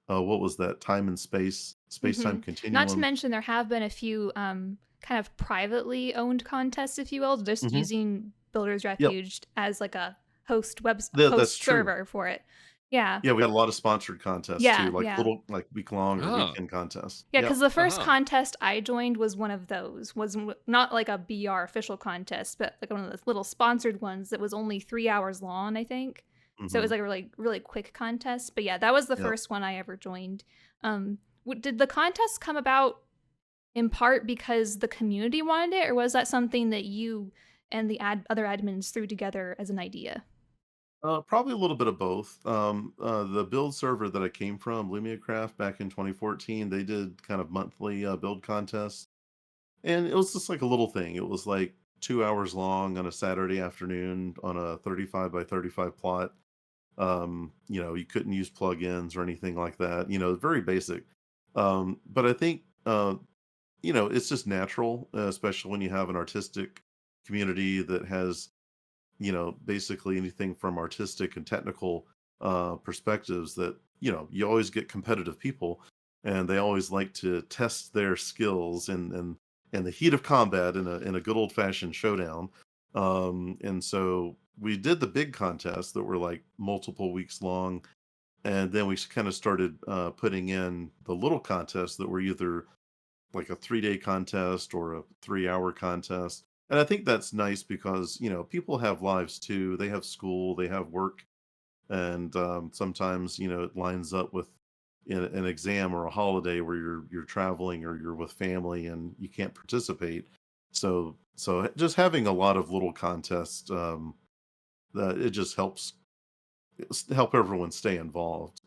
what was that? Time and space time Not to continuum. mention, there have been a few kind of privately owned contests, if you will, just Hmm. using Builders Yep, Refuge as like a that's host true. server for it. Yeah, Yeah, we had a lot of sponsored contests too, yeah, like yeah. little, like, week long or Oh. weekend contests. Yeah, Yep. because the first Uh-huh. contest I joined was one of those. Not like a BR official contest, but like one of those little sponsored ones that was only 3 hours long, I think. So it was Hmm. like a really quick contest. But yeah, that was the Yep. first one I ever joined. Did the contest come about in part because the community wanted it, or was that something that you and the other admins threw together as an idea? Probably a little bit of both. The build server that I came from, Lumiacraft, back in 2014, they did kind of monthly build contests, and it was just like a little thing. It was like 2 hours long on a Saturday afternoon on a 35 by 35 plot. You couldn't use plugins or anything like that. Very basic. But I think it's just natural, especially when you have an artistic community that has basically anything from artistic and technical perspectives that, you always get competitive people and they always like to test their skills in the heat of combat in a good old fashioned showdown. And so we did the big contests that were like multiple weeks long. And then we kind of started putting in the little contests that were either like a 3-day contest or a 3-hour contest. And I think that's nice because, people have lives too. They have school, they have work, and sometimes, it lines up with an exam or a holiday where you're traveling or you're with family and you can't participate. So just having a lot of little contests, that it just help everyone stay involved.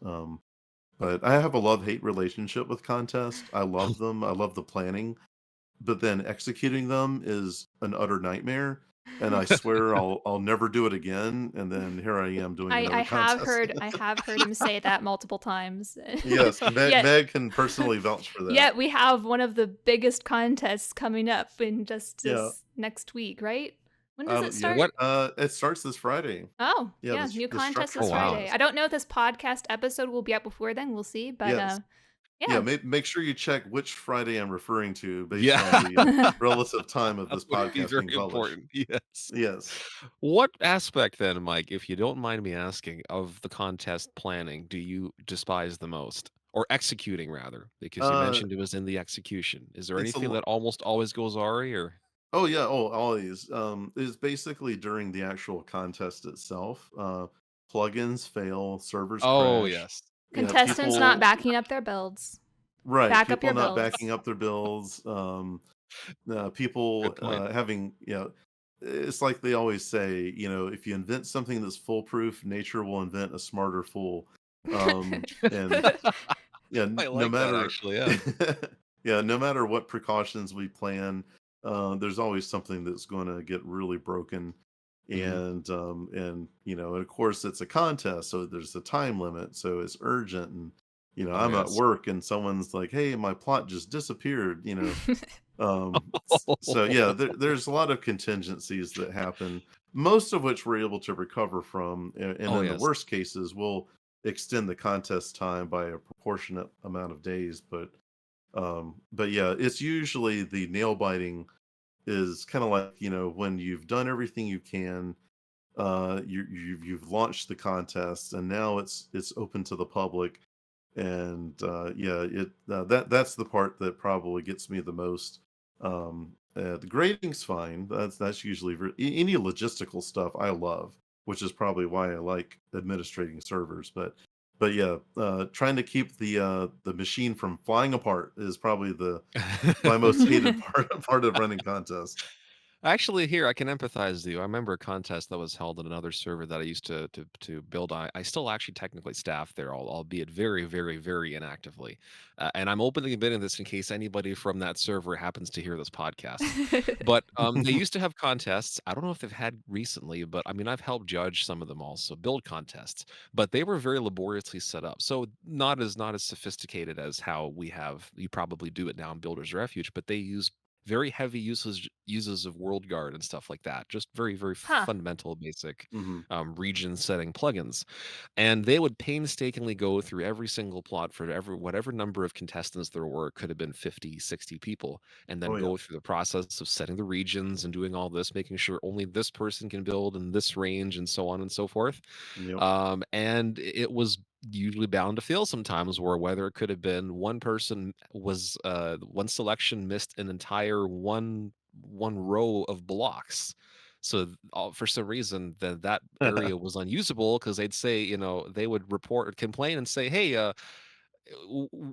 But I have a love-hate relationship with contests. I love them. I love the planning, but then executing them is an utter nightmare, and I swear I'll never do it again, and then here I am doing I another have contest. heard I have heard him say that multiple times. Yes, Meg Yet Meg can personally vouch for that. yet we have one of the biggest contests coming up in just Yeah, this next week, right? When does it yeah, start? What? it starts this Friday. Oh, Yeah, yeah, new the contest structure Oh this wow. Friday. contest. I don't know if this podcast episode will be out before then, we'll see, but, Yes. Yeah, yeah. make sure you check which Friday I'm referring to based Yeah. on the, relative time of That this would be podcast very being published. important. Yes. Yes. What aspect then, Mike, if you don't mind me asking, of the contest planning do you despise the most? Or executing rather, because you Uh, mentioned it was in the execution. Is there it's a anything l that almost always goes awry or Oh yeah, always. Is basically during the actual contest itself. Plugins fail, servers Oh, crash. yes. Yeah, Contestants not people backing up their builds. right, Back up people your not builds. backing up their builds. People Good point. having it's like they always say, if you invent something that's foolproof, nature will invent a smarter fool. And yeah, I no like that matter actually, yeah. yeah, no matter what precautions we plan, there's always something that's gonna get really broken. Mhm. And of course it's a contest, so there's a time limit, so it's urgent. And Oh, I'm at yes. work and someone's like, "Hey, my plot just disappeared." So yeah, there's a lot of contingencies that happen, most of which we're able to recover from, and Oh, in the yes. worst cases, we'll extend the contest time by a proportionate amount of days. But yeah, it's usually the nail biting is kind of like when you've done everything you can, you've launched the contest, and now it's open to the public. And yeah, that's the part that probably gets me the most. The grading's fine. That's usually any logistical stuff I love, which is probably why I like administrating servers. But yeah, trying to keep the machine from flying apart is probably the my most hated part of running contests. Actually, here I can empathize with you. I remember a contest that was held on another server that I used to build. I still actually technically staff there, albeit very, very, very inactively. And I'm openly admitting this in case anybody from that server happens to hear this podcast. But they used to have contests. I don't know if they've had recently, but I mean, I've helped judge some of them also, build contests. But they were very laboriously set up, so not as sophisticated as how we have. You probably do it now in Builder's Refuge, but they use very heavy uses of world guard and stuff like that, just very very Huh. fundamental basic Hmm. region setting plugins. And they would painstakingly go through every single plot for every whatever number of contestants there were. It could have been 50, 60 people, and then Oh yeah. go through the process of setting the regions and doing all this, making sure only this person can build in this range and so on and so forth. Yep. And it was usually bound to fail sometimes, where whether it could have been one person was one selection missed an entire one row of blocks. So for some reason, then that area was unusable because they'd say, they would report or complain and say, "Hey,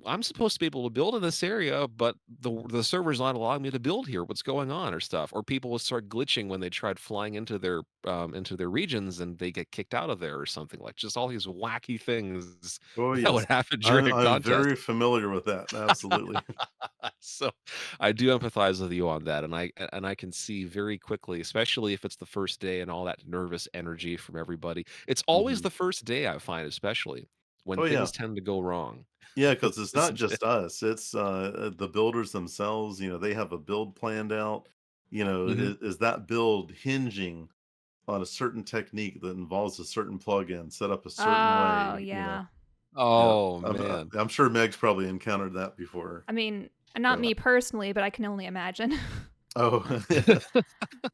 I'm supposed to be able to build in this area, but the server's not allowing me to build here. What's going on?" or stuff. Or people would start glitching when they tried flying into their regions and they get kicked out of there or something, like just all these wacky things Oh, that would yes. happen during I'm a I'm very contest. familiar with that, absolutely. So I do empathize with you on that, and I can see very quickly, especially if it's the first day and all that nervous energy from everybody. It's always Mhm. the first day I find, especially when Oh, yeah. things tend to go wrong. Yeah, because it's not Isn't it? just us, it's, the builders themselves, they have a build planned out, Mhm. is that build hinging on a certain technique that involves a certain plugin set up a certain Oh, way. yeah. Yeah, Oh, I'm man. I'm sure Meg's probably encountered that before. I mean, not So me personally, but I can only imagine. oh,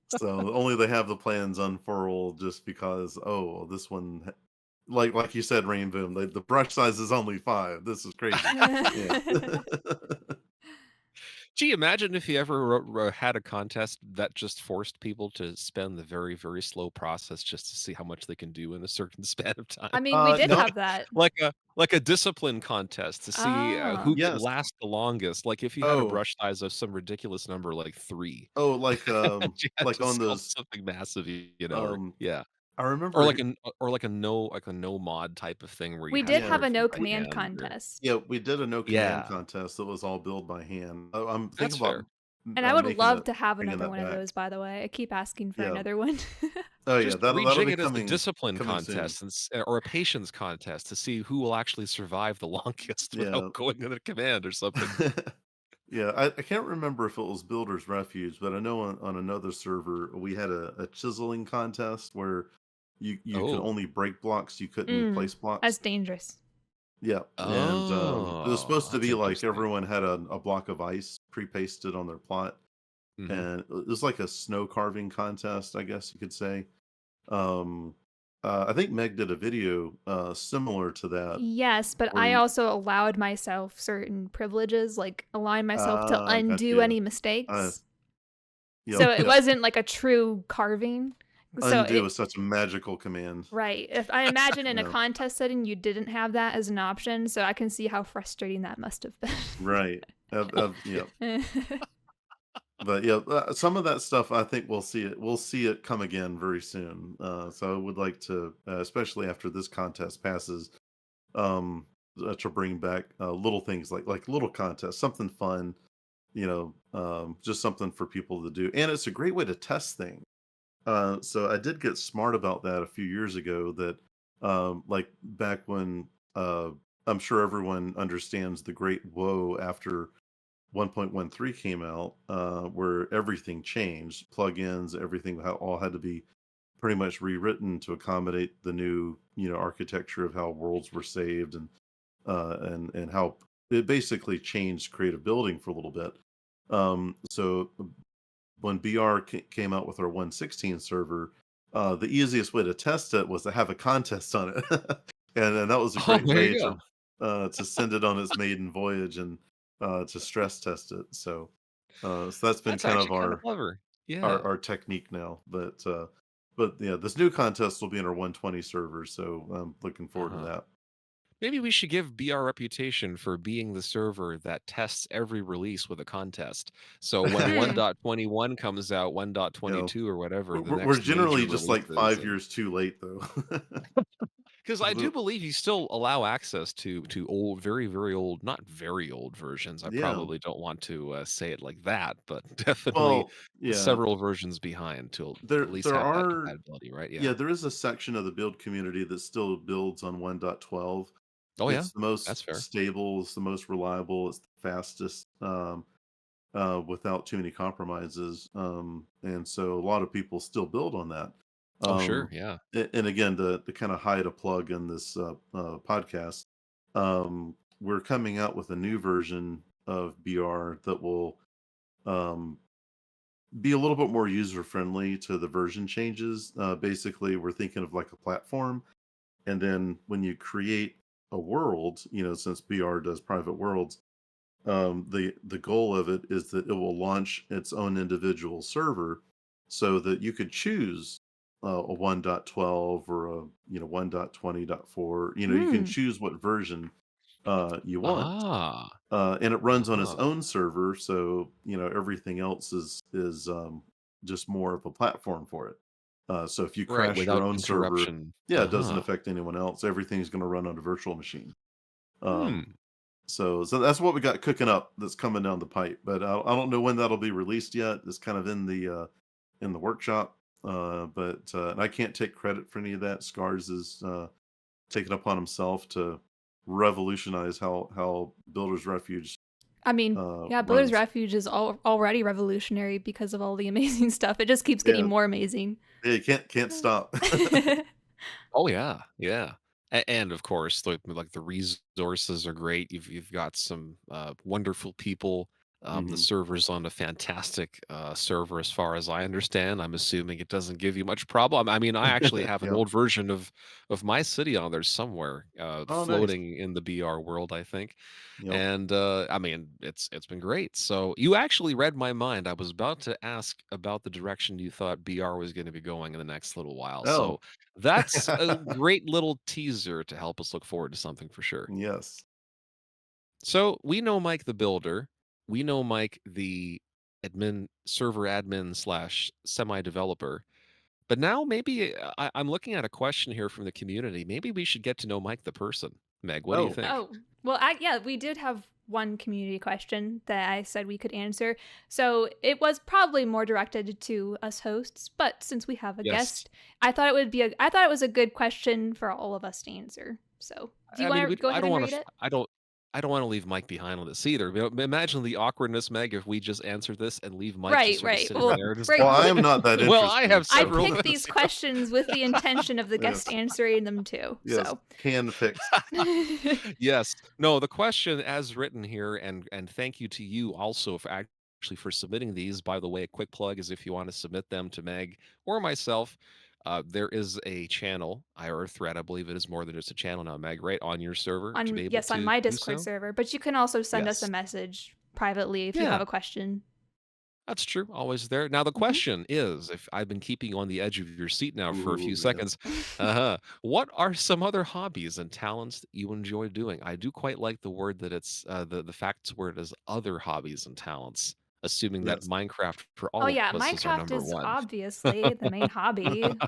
so only they have the plans unfurled just because, "Oh, this one ha" like you said, Rainboom, the brush size is only 5, this is crazy. Yeah. Gee, imagine if you ever had a contest that just forced people to spend the very, very slow process just to see how much they can do in a certain span of time. I mean, we did No have that. Like a discipline contest to see, Oh. who can yes. last the longest, like, if you had a Oh. brush size of some ridiculous number like 3, Oh, you had like to on sculpt those, something massive, or um yeah, I or remember like like a no mod type of thing where you We have did to yeah. have do a it from no We command hand or contest. yeah, we did a no command yeah, contest that was all built by hand. I'm thinking that's about, fair. And I would making love that to have bringing another that one of back. those, by the way. I keep asking for Yeah. another one. Oh, yeah, Just that'll rejig be it as a coming discipline coming soon. contest or a patience contest to see who will actually survive the longest without Yeah. going into command or something. Yeah, I can't remember if it was Builder's Refuge, but I know on another server, we had a chiseling contest where you could Oh. only break blocks, you couldn't Mm, place blocks. that's dangerous. Yeah, and, it was Oh, supposed to that's be like interesting. everyone had a block of ice pre-pasted on their plot, Mhm. and it was like a snow carving contest, I guess you could say. Um, I think Meg did a video, similar to that Yes, but where I you also allowed myself certain privileges, like allowing myself to got undo you. any Uh, mistakes. yep, So it yep. wasn't like a true carving. So Undo it is such a magical command. right. If I imagine in a Yeah, contest setting you didn't have that as an option, so I can see how frustrating that must have right. Yeah. been. But yeah, some of that stuff I think we'll see it come again very soon. So I would like to, especially after this contest passes, um, to bring back little things like little contests, something fun, just something for people to do, and it's a great way to test things. So I did get smart about that a few years ago. That like back when I'm sure everyone understands the great woe after 1.13 came out, where everything changed, plugins, everything all had to be pretty much rewritten to accommodate the new, architecture of how worlds were saved and how it basically changed creative building for a little bit. So when BR came out with our 116 server, the easiest way to test it was to have a contest on it, and that was a Oh, great there way you go. to send it on its maiden voyage and to stress test it. So that's been That's kind of actually kinda our clever. our, Yeah. our technique now. But yeah, this new contest will be in our 120 server, so I'm looking forward to Uh-huh. that. Maybe we should give BR reputation for being the server that tests every release with a contest. So when Hmm. 1.21 comes out, you know, 1.22 or whatever, the we're next generally major just release like is, 5 years too late, though. because I do believe you still allow access to old, very, very old, not very old versions. I Yeah. probably don't want to, say it like that, but definitely Well, yeah, several versions behind to there at least there have that are compatibility, right? Yeah. yeah, there is a section of the build community that still builds on 1.12. Oh, yeah. It's the most That's fair. stable, it's the most reliable, it's the fastest, without too many compromises. And so a lot of people still build on that. Oh, sure. Um, Yeah. and again, to kind of hide a plug in this podcast, we're coming out with a new version of BR that will um, be a little bit more user friendly to the version changes. Basically, we're thinking of like a platform, and then when you create a world, since BR does private worlds, the goal of it is that it will launch its own individual server, so that you could choose a 1.12 or a 1.20.4. You can Mm. choose what version you want, Ah, and it runs on its ah, own server. So everything else is just more of a platform for it. So if you right, crash your without own server, interruption. yeah, it doesn't Uh-huh. affect anyone else. Everything's going to run on a virtual machine. Um, Hmm. so that's what we got cooking up. That's coming down the pipe, but I don't know when that'll be released yet. It's kind of in the workshop, but and I can't take credit for any of that. Scars is taken upon himself to revolutionize how Builder's Refuge I mean, yeah, Builder's runs. Refuge is already revolutionary because of all the amazing stuff. It just keeps getting Yeah, more amazing. yeah, you can't stop. Oh yeah, yeah. And of course, like the resources are great. You've got some wonderful people. The Hmm. server's on a fantastic server, as far as I understand. I'm assuming it doesn't give you much problem. I mean, I actually have an Yep. old version of my city on there somewhere, Oh, nice. floating in the BR world, I think. Yep. And I mean, it's been great. So you actually read my mind. I was about to ask about the direction you thought BR was going to be going in the next little while. Oh, So that's a great little teaser to help us look forward to something for sure. yes. So we know Mike the builder. We know Mike the server admin slash semi developer. But now maybe I'm looking at a question here from the community. Maybe we should get to know Mike the person. Meg, what do you Oh, think? Oh, well, yeah, we did have one community question that I said we could answer. So it was probably more directed to us hosts, but since we have a Yes. guest, I thought it was a good question for all of us to answer. So, do you I mean, want to go I ahead don't and want read to. it? I don't want to leave Mike behind on this either. Imagine the awkwardness, Meg, if we just answered this and leave Mike just Right, sort of right. sitting Well, there, just well, right. I am not that well, I interesting. have I several. picked these questions with the intention of the guest Yes, answering them too. yes, So, can fix. Yes. No, the question as written here, and thank you to you also for actually for submitting these. By the way, a quick plug is if you want to submit them to Meg or myself, there is a channel, or thread, I believe it is more than just a channel now, Meg, right on your server to be able on to my do Discord so. server, but you can also send us a Yes. message privately if you have Yeah. a question. That's true. Always there. Now the Mhm. question is, if I've been keeping you on the edge of your seat now for a few Ooh, yes. seconds, what are some other hobbies and talents that you enjoy doing? I do quite like the word that it's the fact word is other hobbies and talents, assuming that Yes. Minecraft for Oh all yeah, of us is our Minecraft number is one. obviously the main hobby.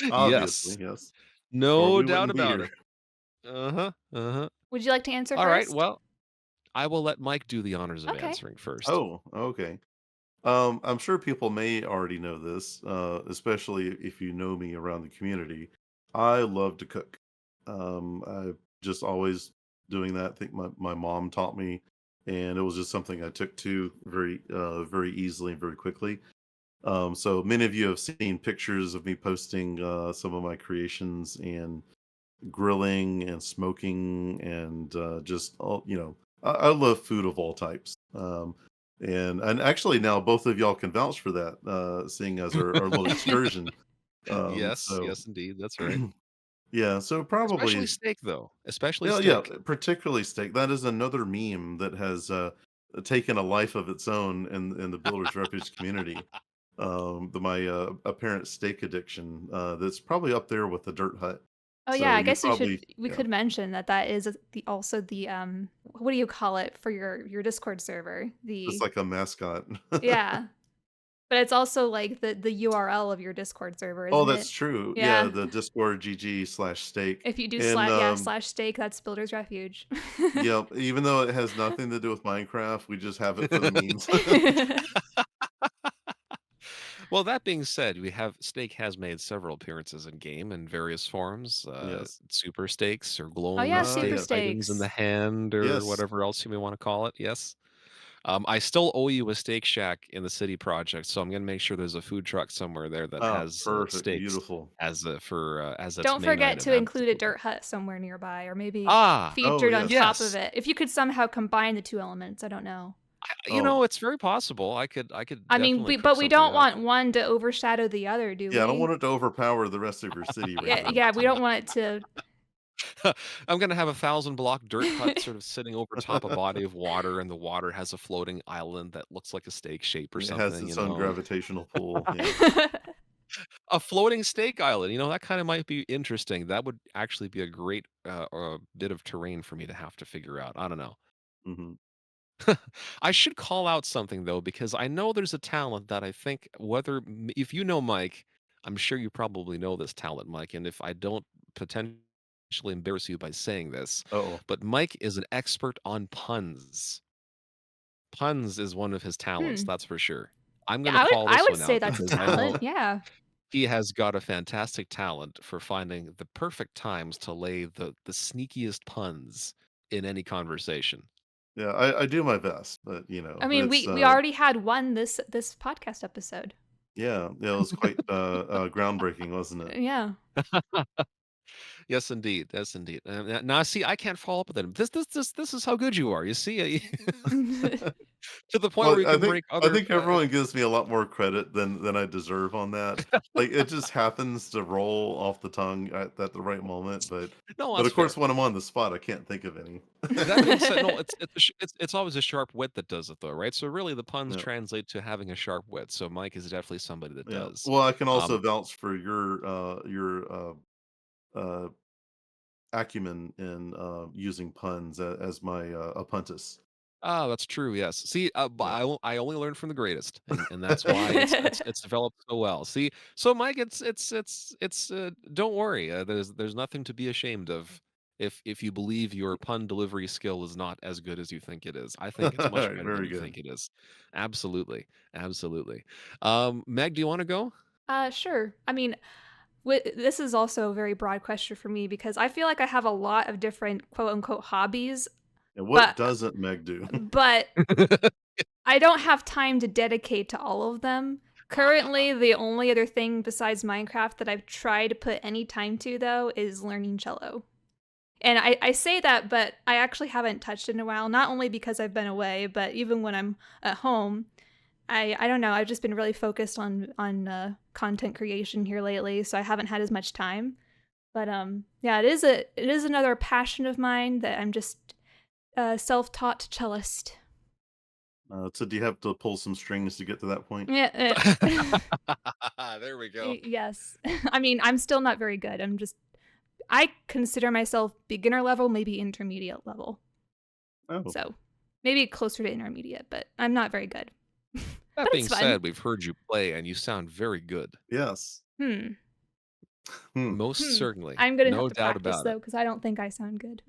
Obviously, Yes, yes. Or no we doubt wouldn't be about here. it. Uh-huh. Uh-huh. Would you like to answer All right. first? Well, I will let Mike do the honors of Okay. answering first. Oh, okay. I'm sure people may already know this, especially if you know me around the community. I love to cook. I just always doing that. I think my mom taught me, and it was just something I took to very easily and very quickly. So many of you have seen pictures of me posting some of my creations and grilling and smoking and just all I love food of all types. And actually now both of y'all can vouch for that, seeing as our little excursion. Yes, So yes, indeed. That's right. yeah, so Especially probably steak, though. Especially yeah, yeah, steak. particularly steak. That is another meme that has taken a life of its own in the Builders Refuge community. My apparent steak addiction, that's probably up there with the dirt hut. Oh yeah, So I you guess probably we yeah. could mention that that is the also the what do you call it for your Discord server? It's The like a mascot. yeah. But it's also like the URL of your Discord server, Oh, isn't that's it? true. Yeah, Yeah. the Discord GG/steak. If you do And, slash steak, that's Builder's Refuge. yeah, even though it has nothing to do with Minecraft, we just have it for the memes. Well, that being said, we have steak has made several appearances in game in various forms, Yes. super steaks or Oh yeah, glowing super steak Yes. items in the steaks. hand or Yes. whatever else you may want to call it. Yes. I still owe you a steak shack in the city project, so I'm gonna make sure there's a food truck somewhere there that Oh, has perfect, steaks beautiful. as its Don't main forget item. to include a Absolutely. dirt hut somewhere nearby, or maybe Ah, Oh, featured on yes. top of yes. it. If you could somehow combine the two elements, I don't know. Oh, It's very possible. I could I mean, definitely cook but we something don't up. want one to overshadow the other, do yeah, I don't we? want it to overpower the rest of your city right Yeah, now, yeah, we so don't want it to I'm gonna have a 1,000 block dirt hut sort of sitting over top a body of water, and the water has a floating island that looks like a steak shape or It has something, its own and gravitational pull. Yeah. a floating steak island, that kinda might be interesting. That would actually be a great, bit of terrain for me to have to figure out. I don't know. Hmm. I should call out something though, because I know there's a talent that I think if you know Mike, I'm sure you probably know this talent, Mike. And if I don't potentially embarrass you by saying this, Oh. but Mike is an expert on puns. Puns is one of his talents, Hmm. that's for sure. I'm Yeah, going to call I this would one say out that's a because I know talent. Yeah. he has got a fantastic talent for finding the perfect times to lay the sneakiest puns in any conversation. Yeah, I do my best, but I mean, it's we already had one this podcast episode. yeah, it was quite groundbreaking, wasn't it? Yeah. Yes, indeed. Yes, indeed. Now, see, I can't follow up with them. This is how good you are. You see, to the point Well, where you can break I other. think everyone gives me a lot more credit than I deserve on that. Like, it just happens to roll off the tongue at the right moment, No, but that's of course, fair. when I'm on the spot, I can't think of any. That being said, no, it's always a sharp wit that does it, though, right? So really, the puns Yeah, translate to having a sharp wit. So Mike is definitely somebody that yeah. does. Well, I can also Um, vouch for your uh, acumen in using puns as my apprentice. that's true. Yes. See, but Yeah. I only learn from the greatest, and that's why it's developed so well. See, so Mike, it's don't worry. There's nothing to be ashamed of. If you believe your pun delivery skill is not as good as you think it is, I think it's All much right, better than very you good. think it is. Absolutely, absolutely. Meg, do you want to go? Sure. I mean, this is also a very broad question for me because I feel like I have a lot of different quote unquote hobbies, And what but doesn't Meg do? but I don't have time to dedicate to all of them. Currently, the only other thing besides Minecraft that I've tried to put any time to though is learning cello. And I say that, but I actually haven't touched it in a while, not only because I've been away, but even when I'm at home. I don't know. I've just been really focused on content creation here lately, so I haven't had as much time. But yeah, it is another passion of mine that I'm just self-taught cellist. So do you have to pull some strings to get to that point? Yeah. There we go. Yes. I mean, I'm still not very good. I consider myself beginner level, maybe intermediate level. Oh, So maybe closer to intermediate, but I'm not very good. That But being it's fun. said, we've heard you play, and you sound very good. yes. Hmm. Hmm. Most certainly, I'm gonna have no to doubt practice about it. though, because I don't think I sound good.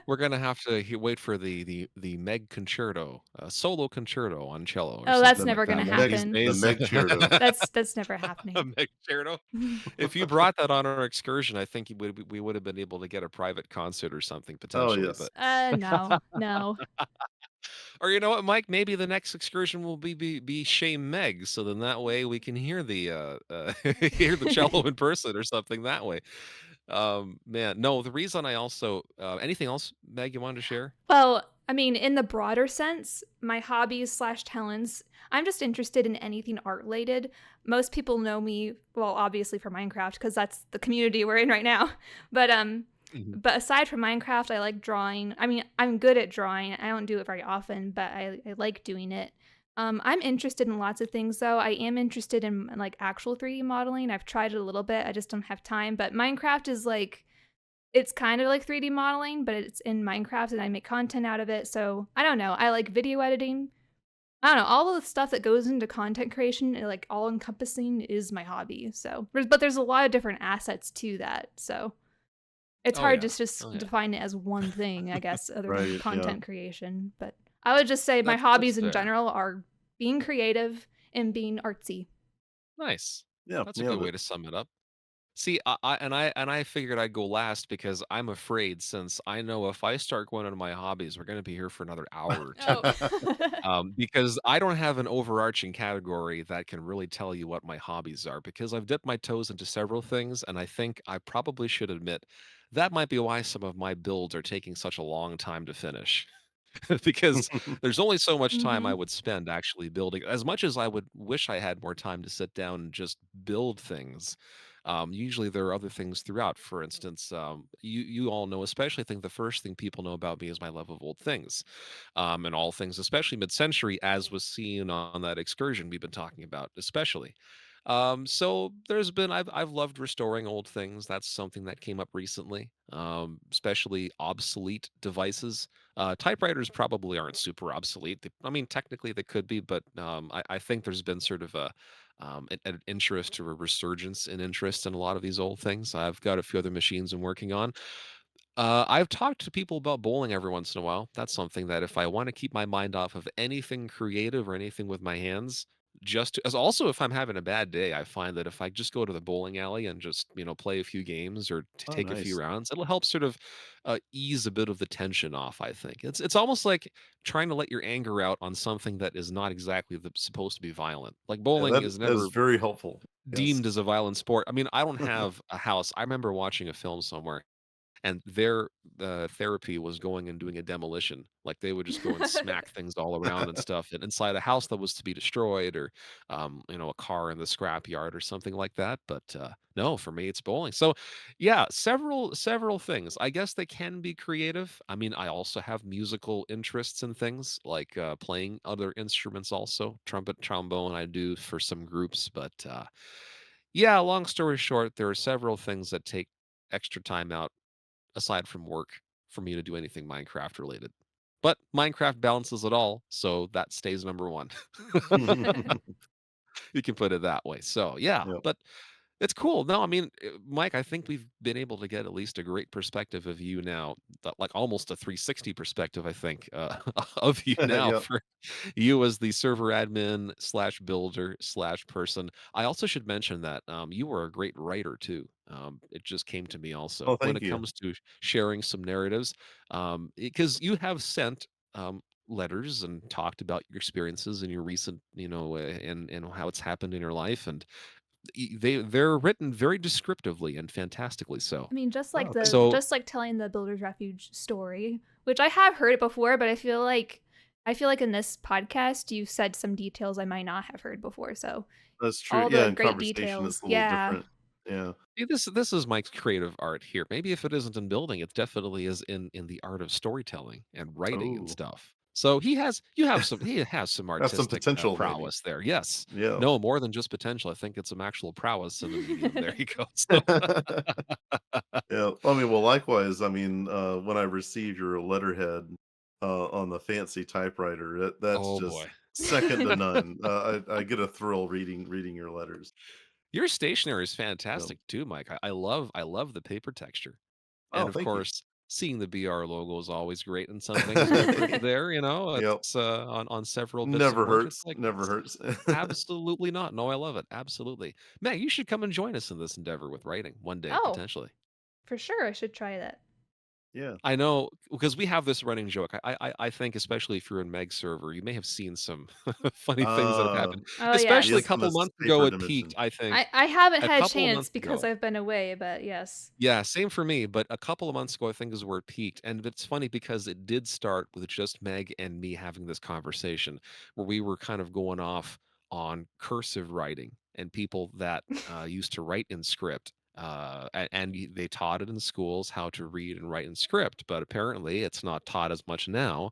We're gonna have to wait for the Meg concerto, solo concerto on cello or Oh, that's something The like never that gonna one of these happen. the days. Meg Cheerto. That's never A happening. Meg concerto. If you brought that on our excursion, I think we would have been able to get a private concert or something Oh, potentially. yes. But No, no. or you know what, Mike? Maybe the next excursion will be Shame Meg, so then that way we can hear the hear the cello in person or something that way. Man, no. The reason I also anything else, Meg, you wanted to share? Well, I mean, in the broader sense, my hobbies slash talents, I'm just interested in anything art related. Most people know me, well, obviously for Minecraft, because that's the community we're in right now. But Mhm. but aside from Minecraft, I like drawing. I mean, I'm good at drawing. I don't do it very often, but I like doing it. I'm interested in lots of things though. I am interested in like actual 3D modeling. I've tried it a little bit. I just don't have time. But Minecraft is like it's kind of like 3D modeling, but it's in Minecraft and I make content out of it. So I don't know. I like video editing. I don't know. All of the stuff that goes into content creation, like all encompassing, is my hobby. So, but there's a lot of different assets to that. So it's Oh hard yeah. to just Oh yeah. define it as one thing, I guess, other than Right, yeah. content creation. But I would just say my That's hobbies in fair. general are being creative and being artsy. Nice. Yeah, That's a good nailed way it. to sum it up. See, I figured I'd go last because I'm afraid since I know if I start going into my hobbies, we're gonna be here for another hour or two. Oh. Because I don't have an overarching category that can really tell you what my hobbies are because I've dipped my toes into several things, and I think I probably should admit that might be why some of my builds are taking such a long time to finish. Because there's only so much time I Hmm. would spend actually building. As much as I would wish I had more time to sit down and just build things, Usually there are other things throughout. For instance, you all know, especially I think the first thing people know about me is my love of old things, and all things, especially mid-century, as was seen on that excursion we've been talking about, especially. So there's been I've loved restoring old things. That's something that came up recently, especially obsolete devices. Typewriters probably aren't super obsolete. I mean, technically they could be, but I think there's been sort of an interest or a resurgence in interest in a lot of these old things. I've got a few other machines I'm working on. I've talked to people about bowling every once in a while. That's something that if I want to keep my mind off of anything creative or anything with my hands, as also if I'm having a bad day, I find that if I just go to the bowling alley and just play a few games or Oh, take a few nice. rounds, it'll help sort of ease a bit of the tension off. I think it's almost like trying to let your anger out on something that is not exactly supposed to be violent. Like Yeah, bowling is that is never very helpful. Yes. deemed as a violent sport. I mean, I don't have a house. I remember watching a film somewhere and their therapy was going and doing a demolition. Like they would just go and smack things all around and stuff, and inside a house that was to be destroyed, or a car in the scrapyard or something like that. But no, for me, it's bowling. So, yeah, several things. I guess they can be creative. I mean, I also have musical interests in things like playing other instruments, also trumpet, trombone. I do for some groups, but yeah. Long story short, there are several things that take extra time out aside from work for me to do anything Minecraft related. But Minecraft balances it all, so that stays number 1. You can put it that way. So, yeah, Yep. but it's cool. No, I mean, Mike, I think we've been able to get at least a great perspective of you now, like almost a 360 perspective, I think, of you now Yep. for you as the server admin slash builder slash person. I also should mention that you were a great writer too. It just came to me Oh, also when thank it you. comes to sharing some narratives, because you have sent letters and talked about your experiences and your recent, and how it's happened in your life, and they're written very descriptively and fantastically so. I mean, Oh, thank you. So just like telling the Builder's Refuge story, which I have heard it before, but I feel like in this podcast you said some details I might not have heard before. So That's true. all Yeah, the in great conversation, details. it's a little Yeah. different. Yeah. see, this is Mike's creative art here. Maybe if it isn't in building, it definitely is in the art of storytelling and writing and Oh, stuff. So he has some got some artistic potential maybe. prowess there. Yes, Yeah. no, more than just potential. I think it's some actual prowess in the medium. There you go. So, Yeah. I mean, well, likewise, I mean, when I received your letterhead, on the fancy typewriter, that's oh just boy. second to none. I get a thrill reading your letters. Your stationery is Yeah. fantastic too, Mike. I love the paper texture. And Oh, of thank you. course, seeing the BR logo is always great and some things when I put it there, Yep. it's on several bits of Never work. It's hurts, like, never hurts. absolutely not. No, I love it. Absolutely. Matt, you should come and join us in this endeavor with writing one day, Oh, potentially. for sure, I should try that. Yeah. I know because we have this running joke. I think especially if you're in Meg's server, you may have seen some funny things that have Uh, happened. Oh Especially a yes, yes. in couple this months ago, paper it peaked, dimension. I think. I haven't A had a couple of chance months because ago. I've been away, but yes. Yeah, same for me, but a couple of months ago, I think is where it peaked, and it's funny because it did start with just Meg and me having this conversation where we were kind of going off on cursive writing and people that used to write in script. They taught it in schools how to read and write in script, but apparently it's not taught as much now.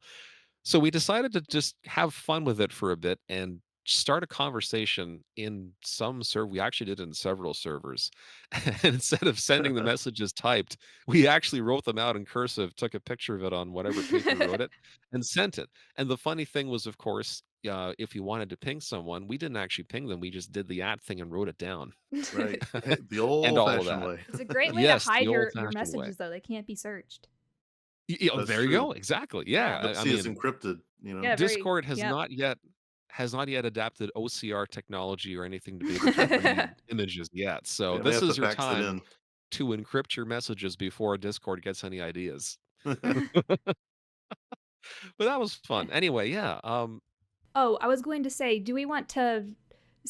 So we decided to just have fun with it for a bit and start a conversation in some server. We actually did it in several servers. And instead of sending the messages typed, we actually wrote them out in cursive, took a picture of it on whatever paper we wrote it, and sent it. And the funny thing was, of course, if you wanted to ping someone, we didn't actually ping them. We just did the at thing and wrote it down Right. The and all of old-fashioned that. way. It's a great way to Yes, the hide old your fashioned way. messages though. They can't be searched. Oh, That's there you true. go. Exactly. Yeah. Yeah. Yep, I see, it's mean, encrypted, you know? Yeah, very Discord yep. has not yet adapted OCR technology or anything to be able to read images yet. So Yeah, may this have to is your fax it time in. to encrypt your messages before Discord gets any ideas. But that was fun. Anyway, yeah. Oh, I was going to say, do we want to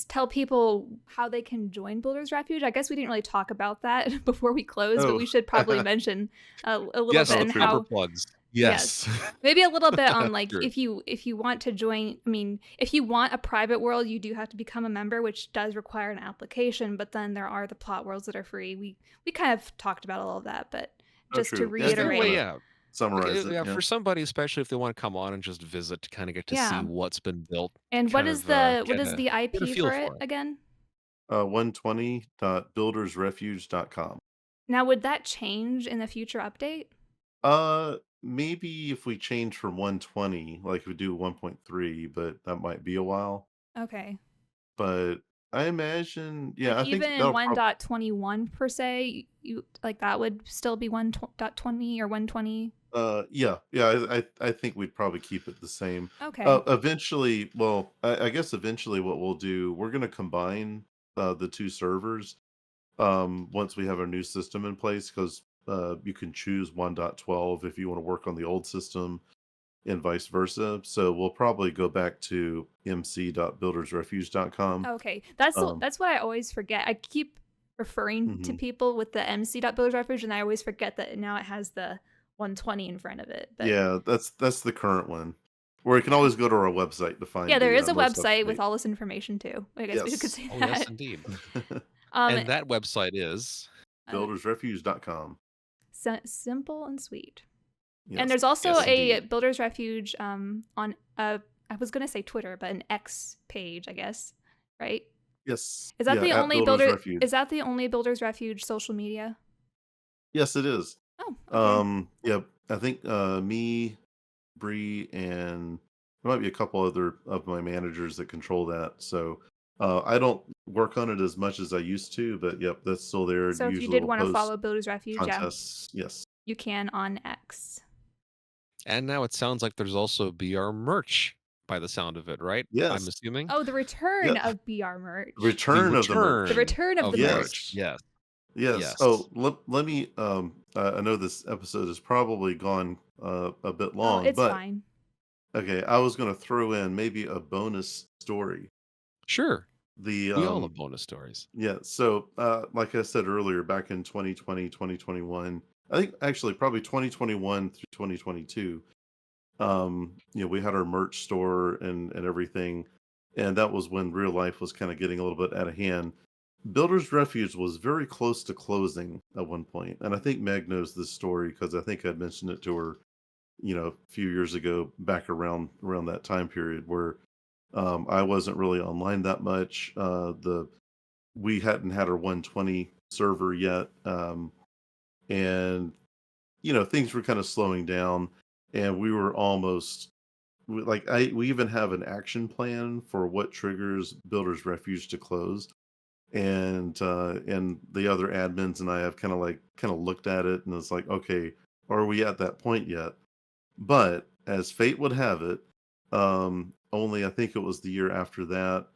tell people how they can join Builders Refuge? I guess we didn't really talk about that before we closed, but Oh. we should probably mention a little Yes, bit Oh, the and true. proper how. plugs. Yes. Yes. Maybe a little bit on like True. if you want to join, I mean, if you want a private world, you do have to become a member, which does require an application, but then there are the plot worlds that are free. We kind of talked about all of that, but Oh, just to true. Yeah, Is if there you a way, want reiterate, to yeah, summarize it, yeah, yeah. for somebody, especially if they want to come on and just visit to kind of get to see yeah. what's been built, And kind of what is the get a IP feel for it for it? again? 120.buildersrefuge.com. Now, would that change in the future update? Maybe if we change from 120, like if we do 1.3, but that might be a while. Okay. But I imagine, yeah, Like I even think in that'll probably, 1.21 per se, you like that would still be 1.20 or 120. yeah, yeah, I think we'd probably keep it the same. Okay. Eventually, well, I guess eventually what we'll do, we're gonna combine the two servers once we have our new system in place because you can choose 1.12 if you want to work on the old system and vice versa. So we'll probably go back to mc.buildersrefuge.com. Okay. Um, That's what I always forget. I keep referring to mhm. people with the mc.buildersrefuge and I always forget that now it has the 120 in front of it. But Yeah, that's the current one. Or you can yeah. always go to our website to Yeah, find there the is a most up to website with date. all this information too. I guess we could Yes. say Oh, yes, that. indeed. Um And that website is uh, buildersrefuge.com. simple and sweet. And Yes. there's also yes, a indeed. Builders Refuge on I was gonna say Twitter, but an X page, I guess. Right? Yes. Is that Yeah, the at only Builders builder Refuge. is that the only Builders Refuge social media? Yes, it is. Oh, okay. Yeah, I think me, Bree, and there might be a couple other of my managers that control that. So I don't work on it as much as I used to, but yep, that's still there. So if you Usually did we'll want to post follow Builders Refuge, yeah, contests. Yes. you can on X. And now it sounds like there's also BR merch by the sound of it, right? I'm Yes. assuming? Oh, the return Yep. of BR merch. The Return of the The merch. return return of the of the Yes. merch. merch. Yes. Yes. Yes. Oh, let me. I know this episode has probably gone a bit Oh, long, it's but fine. okay, I was going to throw in maybe a bonus story. Sure. The We all love bonus stories. Yeah, so like I said earlier, back in 2020, 2021, I think actually probably 2021 through 2022, we had our merch store and everything, and that was when real life was kind of getting a little bit out of hand. Builders Refuge was very close to closing at one point, and I think Meg knows this story because I think I'd mentioned it to her, a few years ago, back around that time period where I wasn't really online that much. The We hadn't had our 120 server yet, and things were kind of slowing down, and we were almost we even have an action plan for what triggers Builders Refuge to close, and the other admins and I have kind of looked at it, and it's like, okay, are we at that point yet? But as fate would have it, only I think it was the year after that,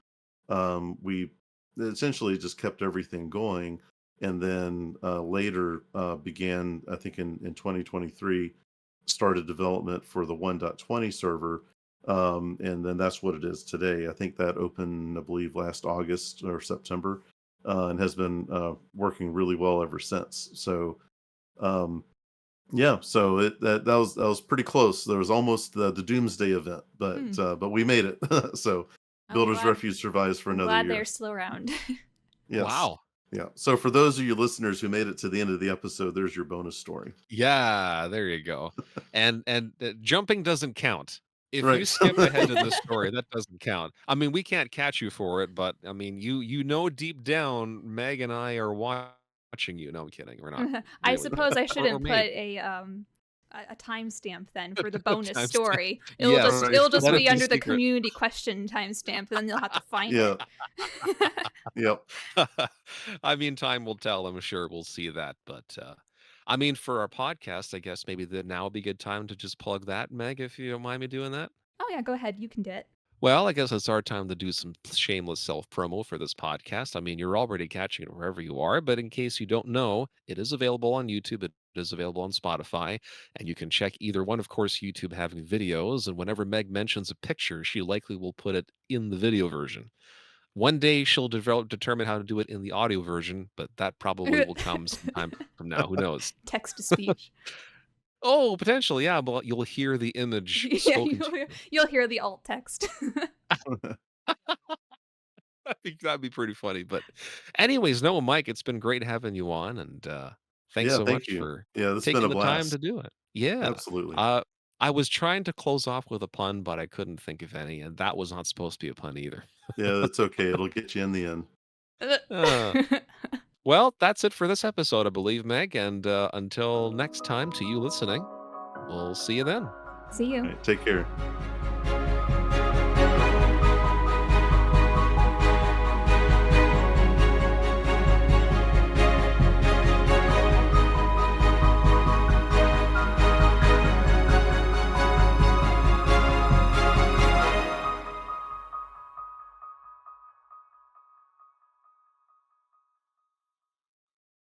we essentially just kept everything going. And then later began, I think in 2023, started development for the 1.20 server. And then that's what it is today. I think that opened, I believe, last August or September, and has been working really well ever since. So, um, yeah, so that was pretty close. There was almost the doomsday event, Hmm. but we made it. So I'm Builders glad Refuge survives for I'm another glad year. they're still around. Yes. Wow. Yeah. So for those of you listeners who made it to the end of the episode, there's your bonus story. Yeah, there you go. And jumping doesn't count. If you Right. skip ahead to the story, that doesn't count. I mean, we can't catch you for it, but I mean, you know deep down, Meg and I are watching you. No, I'm kidding. We're not I really, but suppose I or shouldn't put maybe a timestamp then for the bonus timestamp. story. Yes, Right. It'll just let it be be under the secret. community question timestamp, and then you'll have to find Yeah. it. Yep. I mean, time will tell. I'm sure we'll see that, but I mean, for our podcast, I guess maybe now would be a good time to just plug that, Meg, if you don't mind me doing that. Oh yeah, go ahead. You can do it. Well, I guess it's our time to do some shameless self promo for this podcast. I mean, you're already catching it wherever you are, but in case you don't know, it is available on YouTube. It is available on Spotify, and you can check either one. Of course, YouTube having videos, and whenever Meg mentions a picture, she likely will put it in the video version. One day she'll determine how to do it in the audio version, but that probably will come sometime from now. Who knows? Text to speech. Oh, potentially, yeah, but you'll hear the image Yeah, spoken to you'll hear the alt text. I think that'd be pretty funny. But anyways, no, Mike, it's been great having you on, and thanks Yeah, so thank much you. for Yeah, this has been taking a the time to blast. do it. Yeah. Absolutely. Uh I was trying to close off with a pun, but I couldn't think of any, and that was not supposed to be a pun either. Yeah, that's okay. It'll get you in the end. Uh, well, that's it for this episode, I believe, Meg. And until next time, to you listening, we'll see you then. See All you. right, take care.